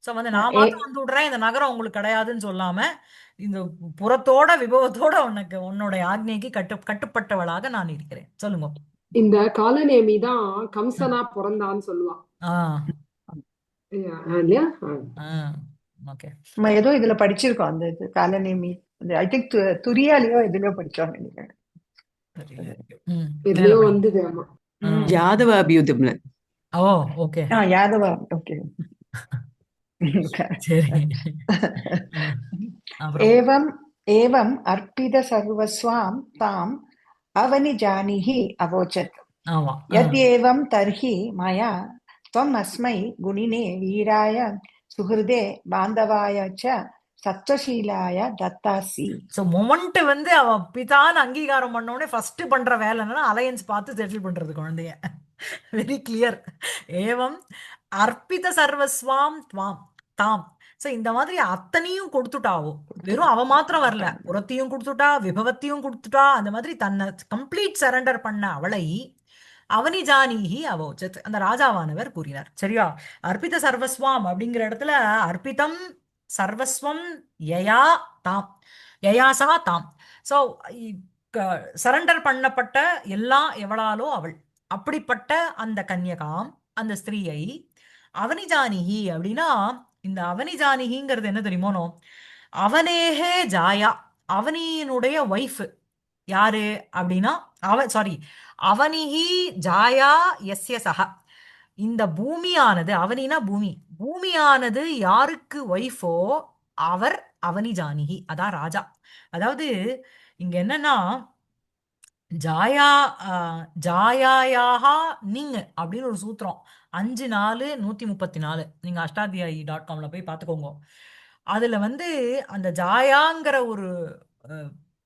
சோ வந்து நான் மாத்திரம் வந்து விடுறேன் இந்த நகரம் உங்களுக்கு கிடையாதுன்னு சொல்லாம இந்த புறத்தோட விபவத்தோட உன்னுடைய ஆக்ஞைக்கு கட்டுப்பட்டவளாக நான் இருக்கிறேன் சொல்லுங்க இந்த காலநேமி தான் கம்சனா பிறந்தான்னு சொல்லுவான் இல்லையா ஓகே நம்ம ஏதோ இதுல படிச்சிருக்கோம் அந்த இது காலநேமி ஐ திங்க் துரியாலையோ எதுலயோ படிச்சோம் நினைக்கிறேன் எதுலயோ வந்தது ஆமா யாதவ அபியுதம்ல ஓ ஓகே யாதவா ஓகே சரி एवम् एवम् अर्पित सर्वस्वां ताम् अवनिजानीहि अवोचत् यद्येवं तर्हि मया त्वम् अस्मै गुणिने वीराय सुहृदे बान्धवाय च சத்வசீலாய தத்தாசி. ஸோ மொமெண்ட் வந்து அவ பிதான்னு அங்கீகாரம் பண்ணோடனே ஃபர்ஸ்ட் பண்ற வேலை என்னன்னா அலையன்ஸ் பார்த்து செட்டில் பண்றது குழந்தைய. Very clear. ஏவம் அர்ப்பித சர்வஸ்வாம் துவாம் தாம். ஸோ இந்த மாதிரி அத்தனையும் கொடுத்துட்டாவோ, வெறும் அவ மாத்திரம் வரல, புறத்தையும் கொடுத்துட்டா, விபவத்தையும் கொடுத்துட்டா, அந்த மாதிரி தன்னை கம்ப்ளீட் சரண்டர் பண்ண அவளை அவனி ஜானீஹி அவோச்சத், அந்த ராஜாவானவர் கூறினார். சரியா? அர்ப்பித சர்வஸ்வாம் அப்படிங்கிற இடத்துல அர்ப்பிதம் சர்வஸ்வம் யயா தாம், யயாசா தாம். ஸோ சரண்டர் பண்ணப்பட்ட எல்லாம் எவளாலோ அவள், அப்படிப்பட்ட அந்த கன்யகாம், அந்த ஸ்திரீயை அவனிஜானிஹி அப்படின்னா, இந்த அவனிஜானிஹிங்கிறது என்ன தெரியுமோனோ, அவனேகே ஜாயா, அவனியினுடைய ஒய்ஃப் யாரு அப்படின்னா, சாரி, அவனிஹி ஜாயா எஸ்ய சஹ, இந்த பூமியானது, அவனினா பூமி, பூமியானது யாருக்கு ஒய்ஃபோ அவர் அவனி ஜானிஹி, அதான் ராஜா. அதாவது இங்க என்னன்னா, ஜாயா ஜாயாயாஹா நீங்க அப்படின்னு ஒரு சூத்திரம் 5-4-134, நீங்க அஷ்டாத்தியாயி.comல போய் பார்த்துக்கோங்க. அதுல வந்து அந்த ஜாயாங்கிற ஒரு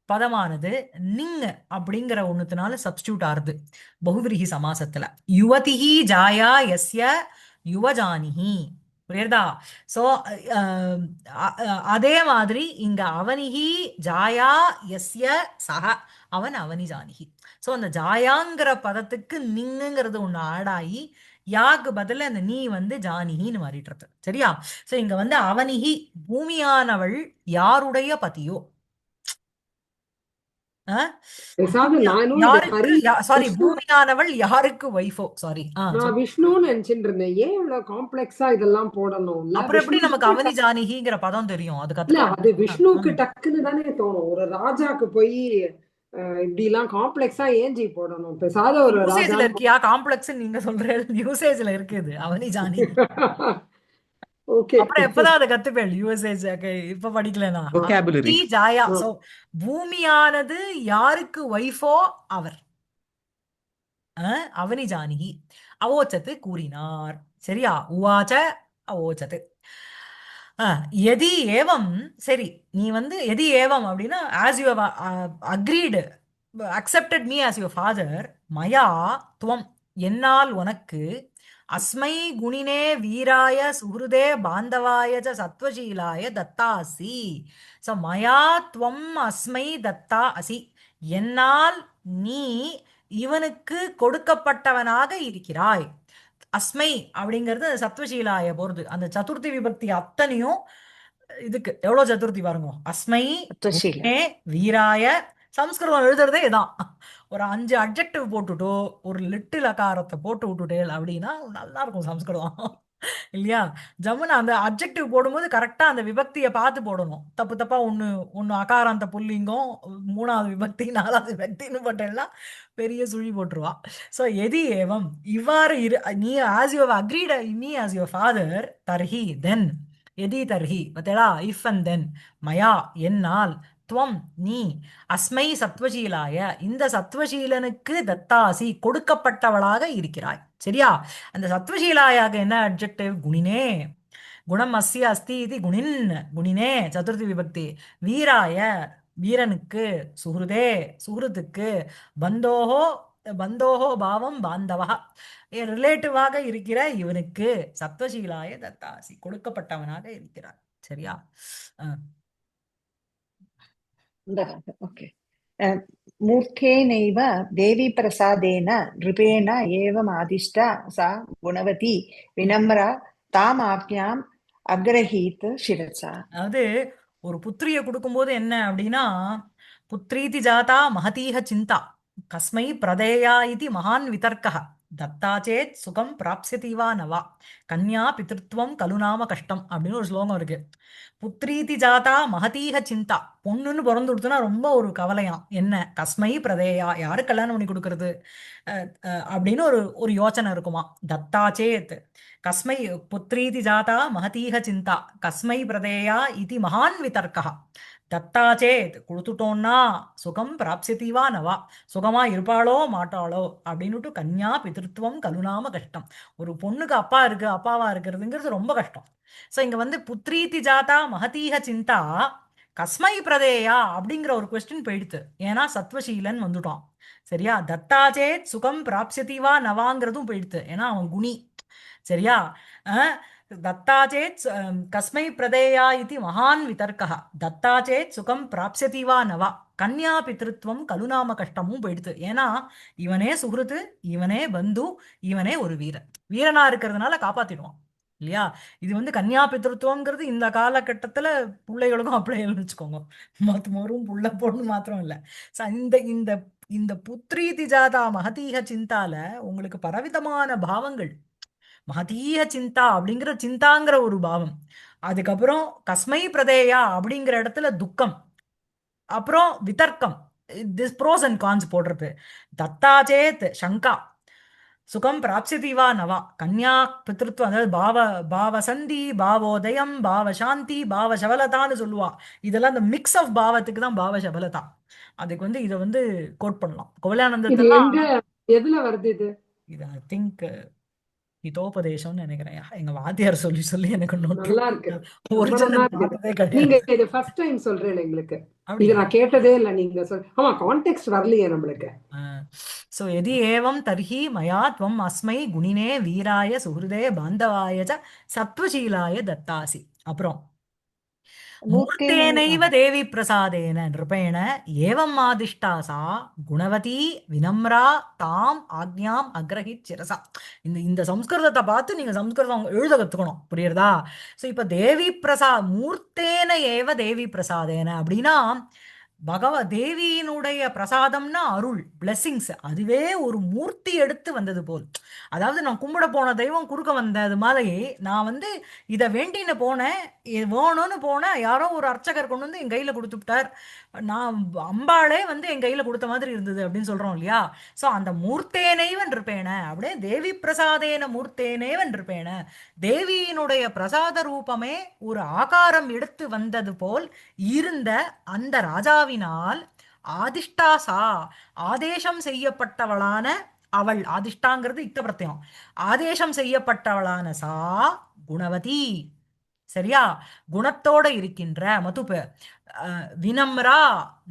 பதமானது நிங் அப்படிங்கிற ஒண்ணுத்தினால சப்ஸ்டியூட் ஆறுது பகுவிரிகி சமாசத்துல. யுவதிஹி ஜாயா எஸ்ய யுவஜானிஹி, புரியுறதா? சோ அதே மாதிரி இங்க அவனிஹி ஜாயா எஸ்ய சஹ, அவன் அவனி ஜானிஹி. சோ அந்த ஜாயாங்கிற பதத்துக்கு நிங்குங்கிறது ஒண்ணு ஆடாயி யாக்கு பதில அந்த நீ வந்து ஜானிஹின்னு மாறிடுறது. சரியா? சோ இங்க வந்து அவனிஹி பூமியானவள் யாருடைய பதியோ, யாருக்கு, சாரி, பூமியானவள் யாருக்கு ஒய்ஃபோ, சாரி, நான் விஷ்ணுன்னு நினைச்சிட்டு இருந்தேன். ஏன் இவ்வளவு காம்ப்ளெக்ஸா இதெல்லாம் போடணும்? அப்புறம் எப்படி நமக்கு அவனி ஜானிகிங்கிற பதம் தெரியும்? அது இல்ல, கத்துக்கலாம். அது விஷ்ணுவுக்கு டக்குன்னு தானே தோணும். ஒரு ராஜாக்கு போய் இப்படி எல்லாம் காம்ப்ளெக்ஸா ஏஞ்சி போடணும். பேசாத ஒரு யூசேஜ்ல ராஜா. இருக்கியா காம்ப்ளெக்ஸ் நீங்க சொல்ற? யூசேஜ்ல இருக்குது அவனி ஜானி. ஓகே, அப்புறம் எப்பதான் அதை கத்துப்பேள்? யூசேஜ் இப்ப படிக்கலனா vocabulary. ஜாயா. சோ பூமியானது யாருக்கு ஒய்ஃபோ அவர் அவனி ஜானிகி அவோச்சத்து கூறினார். சரியா? உவாச்ச அவோச்சத்து. எதி ஏவம், சரி, நீ வந்து எதி ஏவம் அப்படின்னா, as you agreed accepted me as your father, மயா துவம் என்னால் உனக்கு, அஸ்மை குணினே வீராய சுஹ்ருதே பாந்தவாய ச சத்வசீலாய தத்தாசி. ஸோ மயா துவம் அஸ்மை தத்தா அசி, என்னால் நீ இவனுக்கு கொடுக்கப்பட்டவனாக இருக்கிறாய். அஸ்மை அப்படிங்கிறது சத்வசீலாய போறது. அந்த சதுர்த்தி விபக்தி அத்தனையும் இதுக்கு எவ்வளவு சதுர்த்தி பாருங்க. அஸ்மை சத்வசீல. குணே வீராய, சம்ஸ்கிருதம் எழுதுறதே இதான். ஒரு 5 அட்ஜெக்டிவ் போட்டுட்டோ ஒரு லிட்டில் அகாரத்தை போட்டு விட்டுட்டேல் அப்படின்னா நல்லா இருக்கும் சம்ஸ்கிருதம், இல்லையா? ஜம்முன்னு அந்த அட்ஜெக்டிவ் போடும்போது கரெக்டா அந்த விபக்தியை பார்த்து போடணும். தப்பு தப்பா ஒன்னு அகாராந்த புல்லிங்கம், 3வது விபக்தி 4வது விபக்தின்னு போட்டேன்னா பெரிய சுழி போட்டுருவா. ஸோ எதி ஏவம், இவ்வாறு நீ as you agreed me as your father, தர்ஹி தென், எதி தர்ஹி பத்தேடா, இஃப் அண்ட் தென், மயா என்னால், துவம் நீ, அஸ்மை சத்வசீலாய இந்த சத்வசீலனுக்கு தத்தாசி கொடுக்கப்பட்டவளாக இருக்கிறாய். சரியா? அந்த சத்வசீலாயாக என்ன அட்ஜெக்டிவ்? குணினே, குணம் அஸ்ய அஸ்தி இது குணின், குணினே சதுர்த்தி விபக்தி, வீராய வீரனுக்கு, சுஹ்ருதே சுஹ்ருத்துக்கு, பந்தோஹோ பந்தோஹோ பாவம் பாந்தவா ரிலேட்டிவாக இருக்கிற இவனுக்கு, சத்வசீலாய தத்தாசி கொடுக்கப்பட்டவனாக இருக்கிறார். சரியா? ஓகே. மூர்த்தேனைவ தேவி பிரசாதேன நிருபேண ஏவம் ஆதிஷ்டா சா குணவதி வினம்ரா தாம் ஆக்ஞாம் அக்ரஹீத் சிரசா. அதாவது ஒரு புத்திரிய கொடுக்கும்போது என்ன அப்படின்னா, புத்ரீதி ஜாதா மகதீஹ சிந்தா கஸ்மை பிரதேயா இது மகான் விதர்க்கः தத்தா சேத் சுகம் பிராப்ஸ்யதி வா நவா கன்யா பித்ருத்வம் கலுநாம கஷ்டம் அப்படின்னு ஒரு ஸ்லோகம் இருக்கு. புத்ரீதி ஜாதா மகதீஹ சிந்தா, பொண்ணுன்னு பிறந்து கொடுத்தனா ரொம்ப ஒரு கவலையாம். என்ன? கஸ்மை பிரதேயா, யாரு கல்யாணம் பண்ணி கொடுக்கறது அப்படின்னு ஒரு ஒரு யோசனை இருக்குமா. தத்தா சேத் கஸ்மை புத்ரீதி ஜாதா மகதீஹ சிந்தா கஸ்மை பிரதேயா இது மகான் விதர்க்கः தத்தாச்சேத் கொடுத்துட்டோம்னா சுகம் பிராப்சியதி வா நவா சுகமா இருப்பாளோ மாட்டாளோ அப்படின்னுட்டு கன்யா பிதிருத்துவம் கலுநாம கஷ்டம். ஒரு பொண்ணுக்கு அப்பா இருக்கு அப்பாவா இருக்கிறதுங்கிறது ரொம்ப கஷ்டம். ஸோ இங்க வந்து புத்ரீதி ஜாதா மகதீக சிந்தா கஸ்மை பிரதேயா அப்படிங்கிற ஒரு கொஸ்டின் போயிடுத்து. ஏன்னா சத்வசீலன் வந்துட்டான். சரியா? தத்தாச்சேத் சுகம் பிராப்சியதி வா நவாங்கிறதும் போயிடுத்து. ஏன்னா அவன் குணி. சரியா? அஹ், दत्ता चेत् कस्मै प्रदेया इति महान् वितर्कः. दत्ता चेत् सुखं प्राप्स्यति वा न वा கன்யா பித்ருத்வம் கலுநாம கஷ்டமும் போயிடுது. ஏன்னா இவனே சுகிருத்து, இவனே பந்து, இவனே ஒரு வீரன். வீரனா இருக்கிறதுனால காப்பாத்திடுவான் இல்லையா? இது வந்து கன்யா பித்ருத்வம்ங்கிறது இந்த காலகட்டத்துல பிள்ளைகளுக்கும் அப்படியே வச்சுக்கோங்க. மொத்தமோரும் புள்ள பொண்ணு மாத்திரம் இல்ல. இந்த இந்த இந்த புத்ரீதி ஜாதா மகதீக சிந்தால உங்களுக்கு பலவிதமான பாவங்கள். மகதீய சிந்தா அப்படிங்கிற சிந்தாங்கிற ஒரு பாவம். அதுக்கப்புறம் கஸ்மை பிரதேயா அப்படிங்கிற இடத்துல துக்கம். அப்புறம் விதர்க்கம். திஸ் ப்ரோஸ் அண்ட் கான்ஸ் போடுறது. தத்தாச்சேத் சங்கா சுகம் பிராப்சியதி வா நவா கன்யா பித்ருத்வம். அதாவது பாவசந்தி, பாவோதயம், பாவசாந்தி, பாவசபலதான்னு சொல்லுவா. இதெல்லாம் இந்த மிக்ஸ் ஆஃப் பாவத்துக்கு தான் பாவசபலதா. அதுக்கு வந்து இதை வந்து கோட் பண்ணலாம். இது கோவலானந்தத்தெல்லாம் எங்க எதுல வருது இது? இது ஐ திங்க் ஹிதோபதேசம்னு நினைக்கிறேன். எங்க வாத்தியார் சொல்லி சொல்லி எனக்கு நோட்டு நல்லா இருக்கு, ரொம்ப ஒரிஜினல் நல்லா இருக்கு. பார்த்ததே நீங்க கிடையாது. இது ஃபர்ஸ்ட் டைம் சொல்றேன் எங்களுக்கு. இது அப்படியா? நான் கேட்டதே இல்ல. நீங்க ஆமா, கான்டெக்ஸ்ட் வரலையே நம்மளுக்கு. சோ எதி ஏவம் தர்ஹி மயா त्वम् अस्मै குணினே வீராய சுஹൃதே பாந்தவாய ச சத்வசீலாய தத்தாசி. அப்புறம் மூர்த்தேனை மூர்த்தேனைவ தேவி பிரசாதேன நிருபேண ஏவம் ஆதிஷ்டா சா குணவதி வினம்ரா தாம் ஆக்ஞாம் அக்ரஹித் சிரசா. இந்த இந்த சம்ஸ்கிருதத்தை பார்த்து நீங்க சம்ஸ்கிருதம் எழுத கத்துக்கணும். புரியுறதா? ஸோ இப்ப தேவி மூர்த்தேன ஏவ தேவி பிரசாதேன அப்படின்னா தேவியினுடைய பிரசாதம்னா அருள் பிளெஸிங்ஸ். அதுவே ஒரு மூர்த்தி எடுத்து வந்தது போல். அதாவது நான் கும்பிட போன தெய்வம் குறுக்க வந்தது மாதிரி நான் வந்து இதை வேண்டின்னு போனேன். இது வேணும்னு போனேன். யாரோ ஒரு அர்ச்சகர் கொண்டு வந்து என் கையில கொடுத்துட்டார். நான் அம்பாளே வந்து என் கையில கொடுத்த மாதிரி இருந்தது அப்படின்னு சொல்றோம் இல்லையா? ஸோ அந்த மூர்த்தேனைவன் இருப்பேன அப்படியே தேவி பிரசாதேன மூர்த்தேனேவன் இருப்பேன. தேவியினுடைய பிரசாத ரூபமே ஒரு ஆகாரம் எடுத்து வந்தது போல் இருந்த அந்த ராஜாவினால் ஆதிஷ்டாசா ஆதேசம் செய்யப்பட்டவளான அவள். ஆதிஷ்டாங்கிறது இட்ட பிரத்யம். ஆதேசம் செய்யப்பட்டவளான சா குணவதி. சரியா? குணத்தோட இருக்கின்ற மதுப்பு. வினம்ரா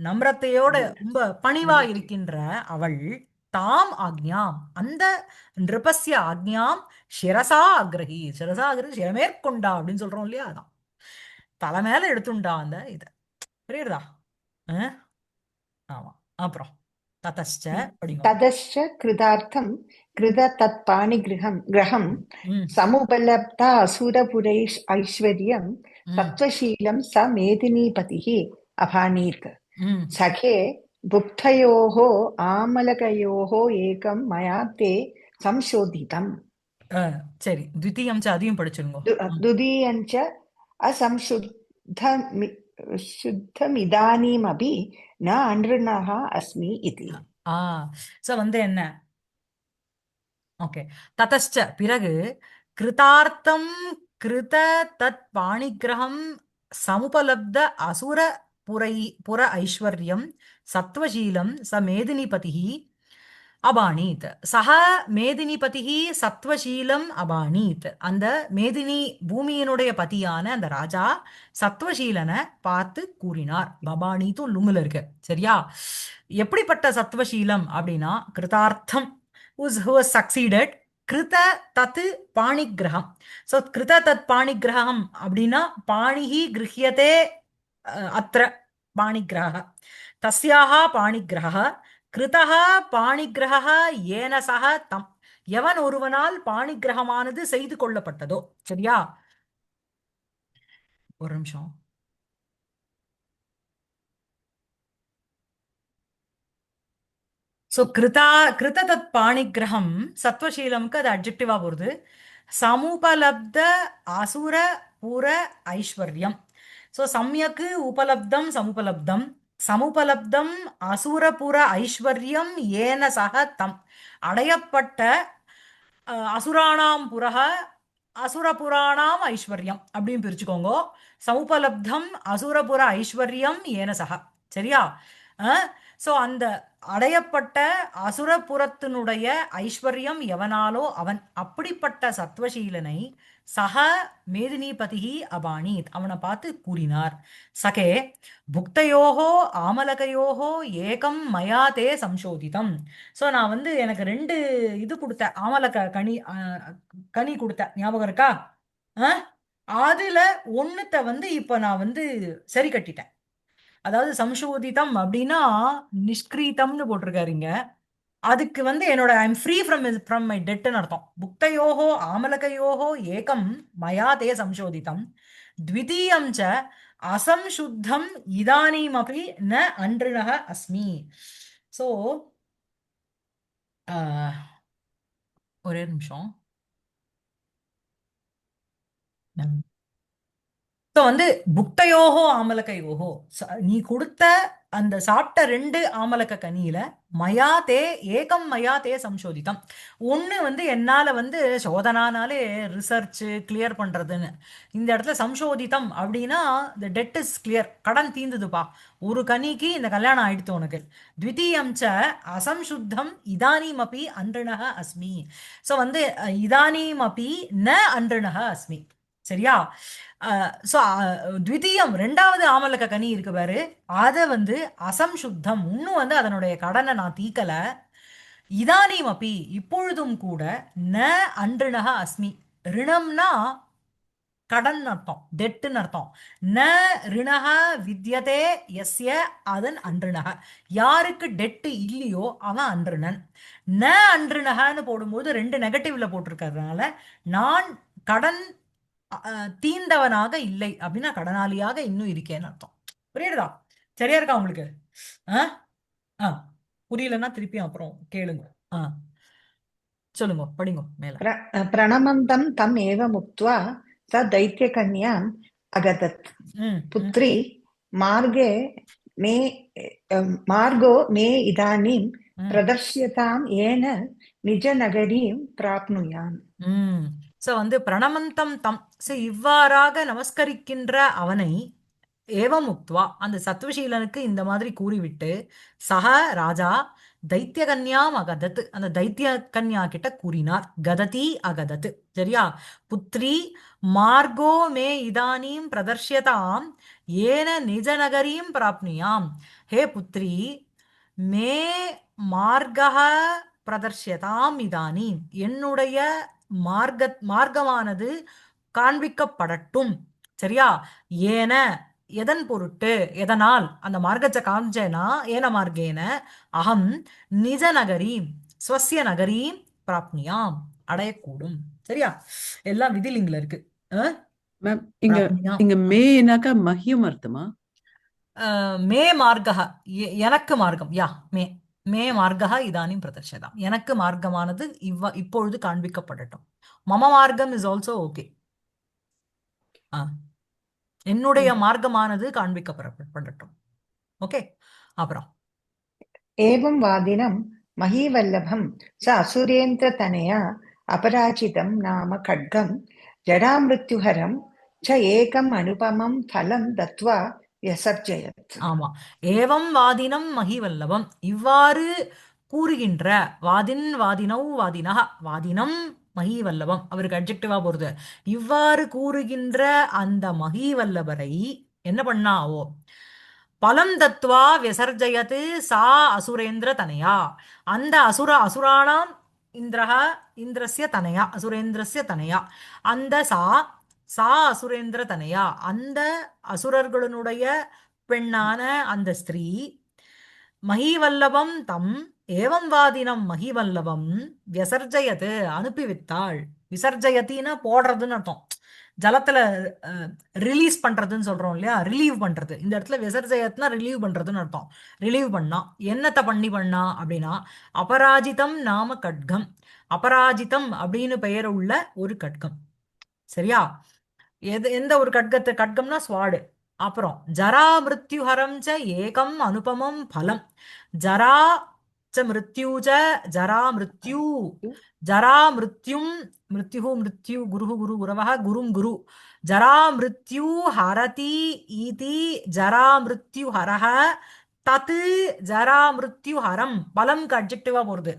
நம்ரத்தையோட ரொம்ப பணிவா இருக்கின்ற அவள். தாம் ஆக்ஞாம் அந்த நிருபஸ்ய ஆக்ஞாம் சிரசா அக்ரஹி. சிரசா அக்ரஹி சிரமேற்கொண்டா அப்படின்னு சொல்றோம் இல்லையா? அதான் தலை மேல எடுத்துண்டா அந்த இத. புரியுறதா? அஹ்? ஆமா. அப்புறம் ததச்ச படிங்க. ततश्च कृतार्थं कृत तत्पाणिगृहं ग्रहं ம் समुपलब्धा असुरपुरैश् ऐश्वर्यं ம் सत्त्वशीलं स मेदिनीपतिः अभानीत् ம் सखे भुक्तयोः आमलकयोः एकं मया ते संशोधितम् சரி द्वितीयं च அதையும் படிச்சிருங்க. द्वितीयञ्च शुद्धमिदानीमपि न अनृणः अस्मि इति ஆ சோ வந்து என்ன? ஓகே. ததச்ச பிறகு கிருதார்த்தம் கிருத தத் பாணிகிரகம் சமுபலப்த அசுர புரை புற ஐஸ்வர்யம் சத்வசீலம் ச மேதினிபதிஹி அபானீத். சஹ மேதினிபதிஹி சத்வசீலம் அபானீத். அந்த மேதினி பூமியினுடைய பதியான அந்த ராஜா சத்வசீலனை பார்த்து கூறினார். பபானீத்தும் லுங்குல இருக்கு. சரியா? எப்படிப்பட்ட சத்வசீலம் அப்படின்னா கிருதார்த்தம் who has succeeded. கிருத தத்து பாணிகிரகம். ஸோ கிருத தத் பாணிகிரகம் அப்படின்னா பாணிஹி கிருஹ்யதே அத்திர பாணிகிரக தஸ்யாக பாணிகிரக கிருதः பாணிகிரக ஏன சக தம். எவன் ஒருவனால் பாணிகிரகமானது செய்து கொள்ளப்பட்டதோ. சரியா? ஒரு நிமிஷம். ஸோ கிருத தத் பாணிகிரகம் சத்வசீலம்க்கு அது அட்ஜெக்டிவா போகுது. சமுபலப்த அசுர புற ஐஸ்வர்யம். ஸோ சம்யக்கு உபலப்தம் சமுபலப்தம் சமுபலப்தம் அசுரபுர ஐஸ்வர்யம் ஏன சக தம். அடையப்பட்ட அசுராணாம் புரக அசுரபுராணாம் ஐஸ்வர்யம் அப்படின்னு பிரிச்சுக்கோங்க. சமுபலப்தம் அசுரபுர ஐஸ்வர்யம் ஏன சக. சரியா? சோ அந்த அடையப்பட்ட அசுரபுரத்தினுடைய ஐஸ்வர்யம் எவனாலோ அவன், அப்படிப்பட்ட சத்வசீலனை சக மேதினிபதிஹி அபானீத், அவனை பார்த்து கூறினார். சகே புக்தயோகோ ஆமலகையோகோ ஏகம் மயா தே சம்சோதிதம். ஸோ நான் வந்து எனக்கு ரெண்டு இது கொடுத்தேன், ஆமலக கனி கனி கொடுத்தேன், ஞாபகம் இருக்கா? அஹ்? அதுல ஒண்ணுத்த வந்து இப்ப நான் வந்து சரி கட்டிட்டேன். அதாவது சம்சோதிதம் அப்படின்னா நிஷ்கிரீதம்னு போட்டிருக்காருங்க. அதுக்கு வந்து என்னோட I am free from my டெட்னு அர்த்தம். புக்தயோகோ ஆமலகயோகோ ஏகம் மயா தே சம்சோதிதம் த்விதீயம் ச அசம்சுத்தம் இதானீமபி ந அன்றிணக அஸ்மி. ஸோ ஒரே நிமிஷம். ஸோ வந்து புக்தயோகோ ஆமலகையோகோ, நீ கொடுத்த அந்த சாப்பிட்ட ரெண்டு ஆமலக கனியில மயா தே ஏகம் மயா தே சம்சோதிதம், ஒன்று வந்து என்னால் வந்து சோதனானாலே ரிசர்ச் கிளியர் பண்ணுறதுன்னு, இந்த இடத்துல சம்சோதிதம் அப்படின்னா இந்த டெட் இஸ் கிளியர், கடன் தீந்துதுப்பா, ஒரு கனிக்கு இந்த கல்யாணம் ஆயிடுத்து உனக்கு. த்விதீயம் ச அசம்சுத்தம் இதானீம் அப்பி அன்றிணக அஸ்மி. ஸோ வந்து இதானீம் அப்பி ந அன்றிணக அஸ்மி. சரியா? ஸோ த்விதீயம் ரெண்டாவது ஆமலக்க கனி இருக்கு பாரு, அதை வந்து அசம்சுத்தம், இன்னும் வந்து அதனுடைய கடனை நான் தீக்கல. இதானீம் அப்பி இப்பொழுதும் கூட, ந அன்றிணக அஸ்மி, ரிணம்னா கடன் அர்த்தம், டெட்டுன்னு அர்த்தம். ந ரிணக வித்யதே எஸ்ய அதன் அன்றிணக, யாருக்கு டெட்டு இல்லையோ அவன் அன்றிணன். ந அன்றிணகன்னு போடும்போது ரெண்டு நெகட்டிவ்ல போட்டிருக்கிறதுனால நான் கடன் தீந்தவனாக இல்லை அப்படின்னா கடனாளியாக இன்னும் இருக்கேன்னு அர்த்தம். புரியுதா? சரியா இருக்கா உங்களுக்கு? ஆ புரியலன்னா திருப்பி அப்புறம் கேளுங்க. சொல்லுங்க, படிங்க மேல. प्रणमन्तं तम् एवमुक्त्वा स दैत्यकन्याम् अगदत्। पुत्री मार्गो मे इदानीं प्रदर्श्यताम् येन निजनगरीं प्राप्नुयाम्. ஸோ வந்து பிரணமந்தம் தம், ஸோ இவ்வாறாக நமஸ்கரிக்கின்ற அவனை, ஏவம் உக்த்வா அந்த சத்வசீலனுக்கு இந்த மாதிரி கூறிவிட்டு, சக ராஜா தைத்திய கன்யாம் அகதத், அந்த தைத்திய கன்யா கிட்ட கூறினார். கததி அகதத். சரியா? புத்ரி மார்கோ மே இதானீம் பிரதர்ஷ்யதாம் ஏன நிஜநகரீம் பிராப்னுயாம். ஹே புத்ரி, மே மார்கः பிரதர்ஷ்யதாம் இதானீம், என்னுடைய மார்க்கமானது காண்பிக்கப்படட்டும். சரியா? ஏன எதன் பொருட்டு, எதனால் அந்த மார்க்கத்தை காமிச்சேனா, ஏன மார்க்கேன அகம் நிஜ நகரீம் ஸ்வசிய நகரீம் பிராப்னியாம், அடையக்கூடும். சரியா? எல்லாம் விதிலிங்கில் இருக்கு. மேம் இங்க மேனாக்கா மஹ்யம் அர்த்தமா? மே மார்க்கः எனக்கு மார்க்கம், யா மே மே மார்க்கः இதானிம் பிரதர்ஷதாம், எனக்கு மார்க்கமானது இப்பொழுது காண்பிக்கப்படட்டும். மம மார்க்கம் இஸ் ஆல்சோ ஓகே. என்னுடைய மார்க்கமானது காண்பிக்கப்படட்டும். ஓகே, அப்புறம் एवं वादिनं महीवल्लभं स असुरेन्द्रतनया अपराजितं नाम खड्गं जडामृत्युहरं च एकम् अनुपमं फलं दत्त्वा व्यसर्जयत्. ஆமா, ஏவம் வாதினம் மகிவல்லபம், இவ்வாறு கூறுகின்ற, வாதின் வாதினௌ வாதினஹ, வாதினம் மகிவல்லபம், அவருக்கு அட்ஜெக்டிவா போறது. இவ்வாறு கூறுகின்ற அந்த மகிவல்லபரை என்ன பண்ணாவோ, பலம் தத்வா விசர்ஜயத்து சா அசுரேந்திர தனயா, அந்த அசுராணாம் இந்திரஹ இந்திரஸ்ய தனயா, அசுரேந்திரஸ்ய தனயா, அந்த சா அசுரேந்திர தனயா, அந்த அசுரர்களுடைய பெண்ணான அந்த ஸ்திரீ, மகிவல்லபம் தம் ஏவம் வாதினம் மகிவல்லபம் விசர்ஜயத்து அனுப்பிவித்தாள். விசர்ஜயத்தின்னா போடுறதுன்னு அர்த்தம், ஜலத்துல ரிலீஸ் பண்றதுன்னு சொல்றோம் இல்லையா, ரிலீவ் பண்றது. இந்த இடத்துல விசர்ஜயத்னா ரிலீவ் பண்றதுன்னு அர்த்தம். ரிலீவ் பண்ணா என்னத்தை பண்ணா அப்படின்னா, அபராஜிதம் நாம கட்கம், அபராஜிதம் அப்படின்னு பெயர் உள்ள ஒரு கட்கம். சரியா? எந்த ஒரு கட்கம்னா ஸ்வாடு. அப்புறம் ஜரா மிருத்யுஹரம் ச ஏகம் அனுபமம் பலம், ஜரா च मृत्यु च जरा मृत्यु जरा मृत्युं मृत्युः मृत्यु गुरुः गुरु गुरवः गुरुं गुरु जरा मृत्यु हरति इति जरा मृत्यु हरः தத்து ஜரா மிருத்யு ஹரம் பலம்க்கு அட்ஜெக்டிவா போறது.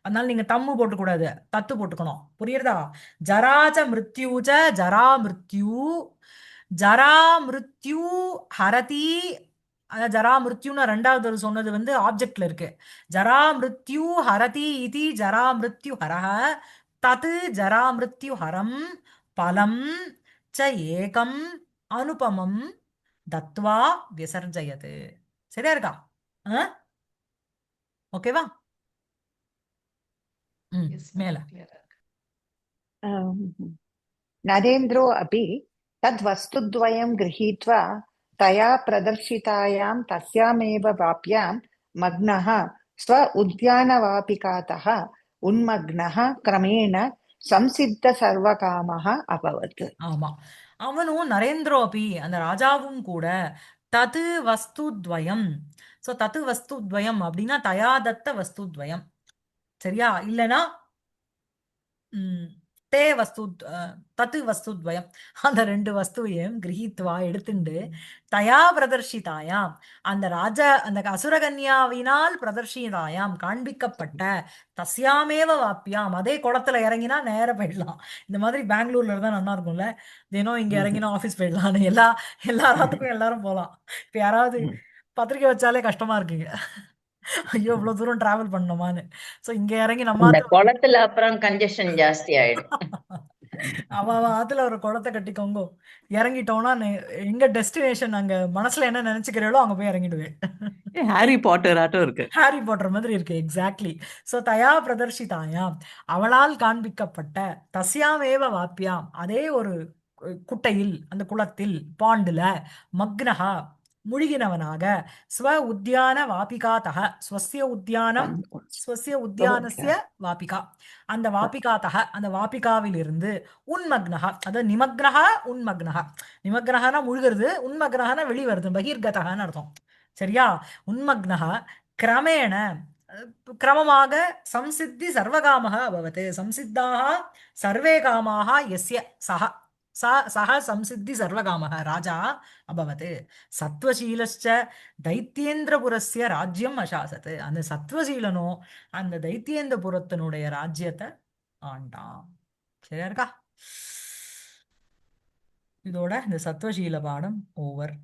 அதனால நீங்க தம்மு போட்டுக்கூடாது, தத்து போட்டுக்கணும். புரியுறதா? ஜராச்ச மிருத்யூச்ச ஜரா மிருத்யு ஜரா மிருத்யு ஹரதி. அதாவது ஜரா மிருத்யுன்னு ரெண்டாவது ஒரு சொன்னது வந்து ஆப்ஜெக்ட்ல இருக்கு. ஜரா மிருத்யு ஹரதி இது ஜரா மிருத்யு ஹரஹ தத்து ஜரா மிருத்யு ஹரம் பலம் ச ஏகம் அனுபமம் தத்வா விசர்ஜயது. சரியா இருக்கா? ஓகேவா? மேல नरेन्द्रो अपि तद्वस्तुद्वयं गृहीत्वा तया प्रदर्शितायां तस्यामेव वाप्यां मग्नः स्व उद्यानवापिकातः उन्मग्नः क्रमेण संसिद्धसर्वकामः अभवत्. ஆமா, அவனும் நரேந்திரோபி அந்த ராஜாவும் கூட தது வஸ்துத்வயம். ஸோ தது வஸ்துத்வயம் அப்படின்னா தயாதத்த வஸ்துத்வயம். சரியா? இல்லைன்னா தே வஸ்து தத்து வஸ்துத்வயம், அந்த ரெண்டு வஸ்துவையும் கிரகித்வா எடுத்துண்டு தயா பிரதர்ஷிதாயாம் அந்த அந்த அசுரகன்யாவினால் பிரதர்ஷிதாயாம் காண்பிக்கப்பட்ட தஸ்யாமேவ வாப்பியாம் அதே குளத்துல இறங்கினா நேர போயிடலாம். இந்த மாதிரி பெங்களூர்ல இருந்தா நல்லா இருக்கும்ல, தினம் இங்க இறங்கினா ஆஃபீஸ் போயிடலாம்னு எல்லா ராத்துக்கும் எல்லாரும் போகலாம். இப்ப யாராவது பத்திரிக்கை வச்சாலே கஷ்டமா இருக்குங்க, ஐயோ இவ்வளவு தூரம் டிராவல் பண்ணணுமான்னு. சோ இங்க இறங்கி நம்ம இந்த குளத்துல அப்புறம் கன்ஜெஷன் ஜாஸ்தி ஆயிடும். அவ ஆத்துல ஒரு குளத்தை கட்டிக்கோங்க, இறங்கிட்டோம்னா எங்க டெஸ்டினேஷன் அங்க மனசுல என்ன நினைச்சுக்கிறீங்களோ அங்க போய் இறங்கிடுவேன். ஹாரி பாட்டர் ஆட்டம் இருக்கு. ஹாரி பாட்டர் மாதிரி இருக்கு. எக்ஸாக்ட்லி. சோ தயா பிரதர்ஷிதாயாம் அவளால் காண்பிக்கப்பட்ட தஸ்யாமேவ வாப்பியாம் அதே ஒரு குட்டையில் அந்த குளத்தில் பாண்டுல மக்னஹா முழுகினவனாக ஸ்வ உத்தியான வாபிகாதக ஸ்வஸ்ய உத்தியானம் ஸ்வஸ்ய உத்தியானஸ்ய வாபிகா அந்த வாபிகாதக அந்த வாபிகாவிலிருந்து உன்மக்னஹா அதாவது நிமக்னஹா உன்மக்னஹா. நிமக்னஹானா முழுகிறது, உன்மக்னஹானா வெளிவருது, பகிர்கதகான்னு அர்த்தம். சரியா? உன்மக்னஹா கிரமேண கிரமமாக சம்சித்தி சர்வகாமः அபவத். சம்சித்தாः சர்வே காமாः யஸ்ய சஹ சஹ சம்சித்தி சர்வகாமः ராஜா அபவத். சத்வசீலஸ்ச தைத்தியேந்திரபுரஸ்ய ராஜ்யம் அசாசத். அந்த சத்வசீலனோ அந்த தைத்தியேந்திரபுரத்தினுடைய ராஜ்யத்தை ஆண்டான். சரியா இருக்கா? இதோட இந்த சத்வசீல பாடம் ஓவர்.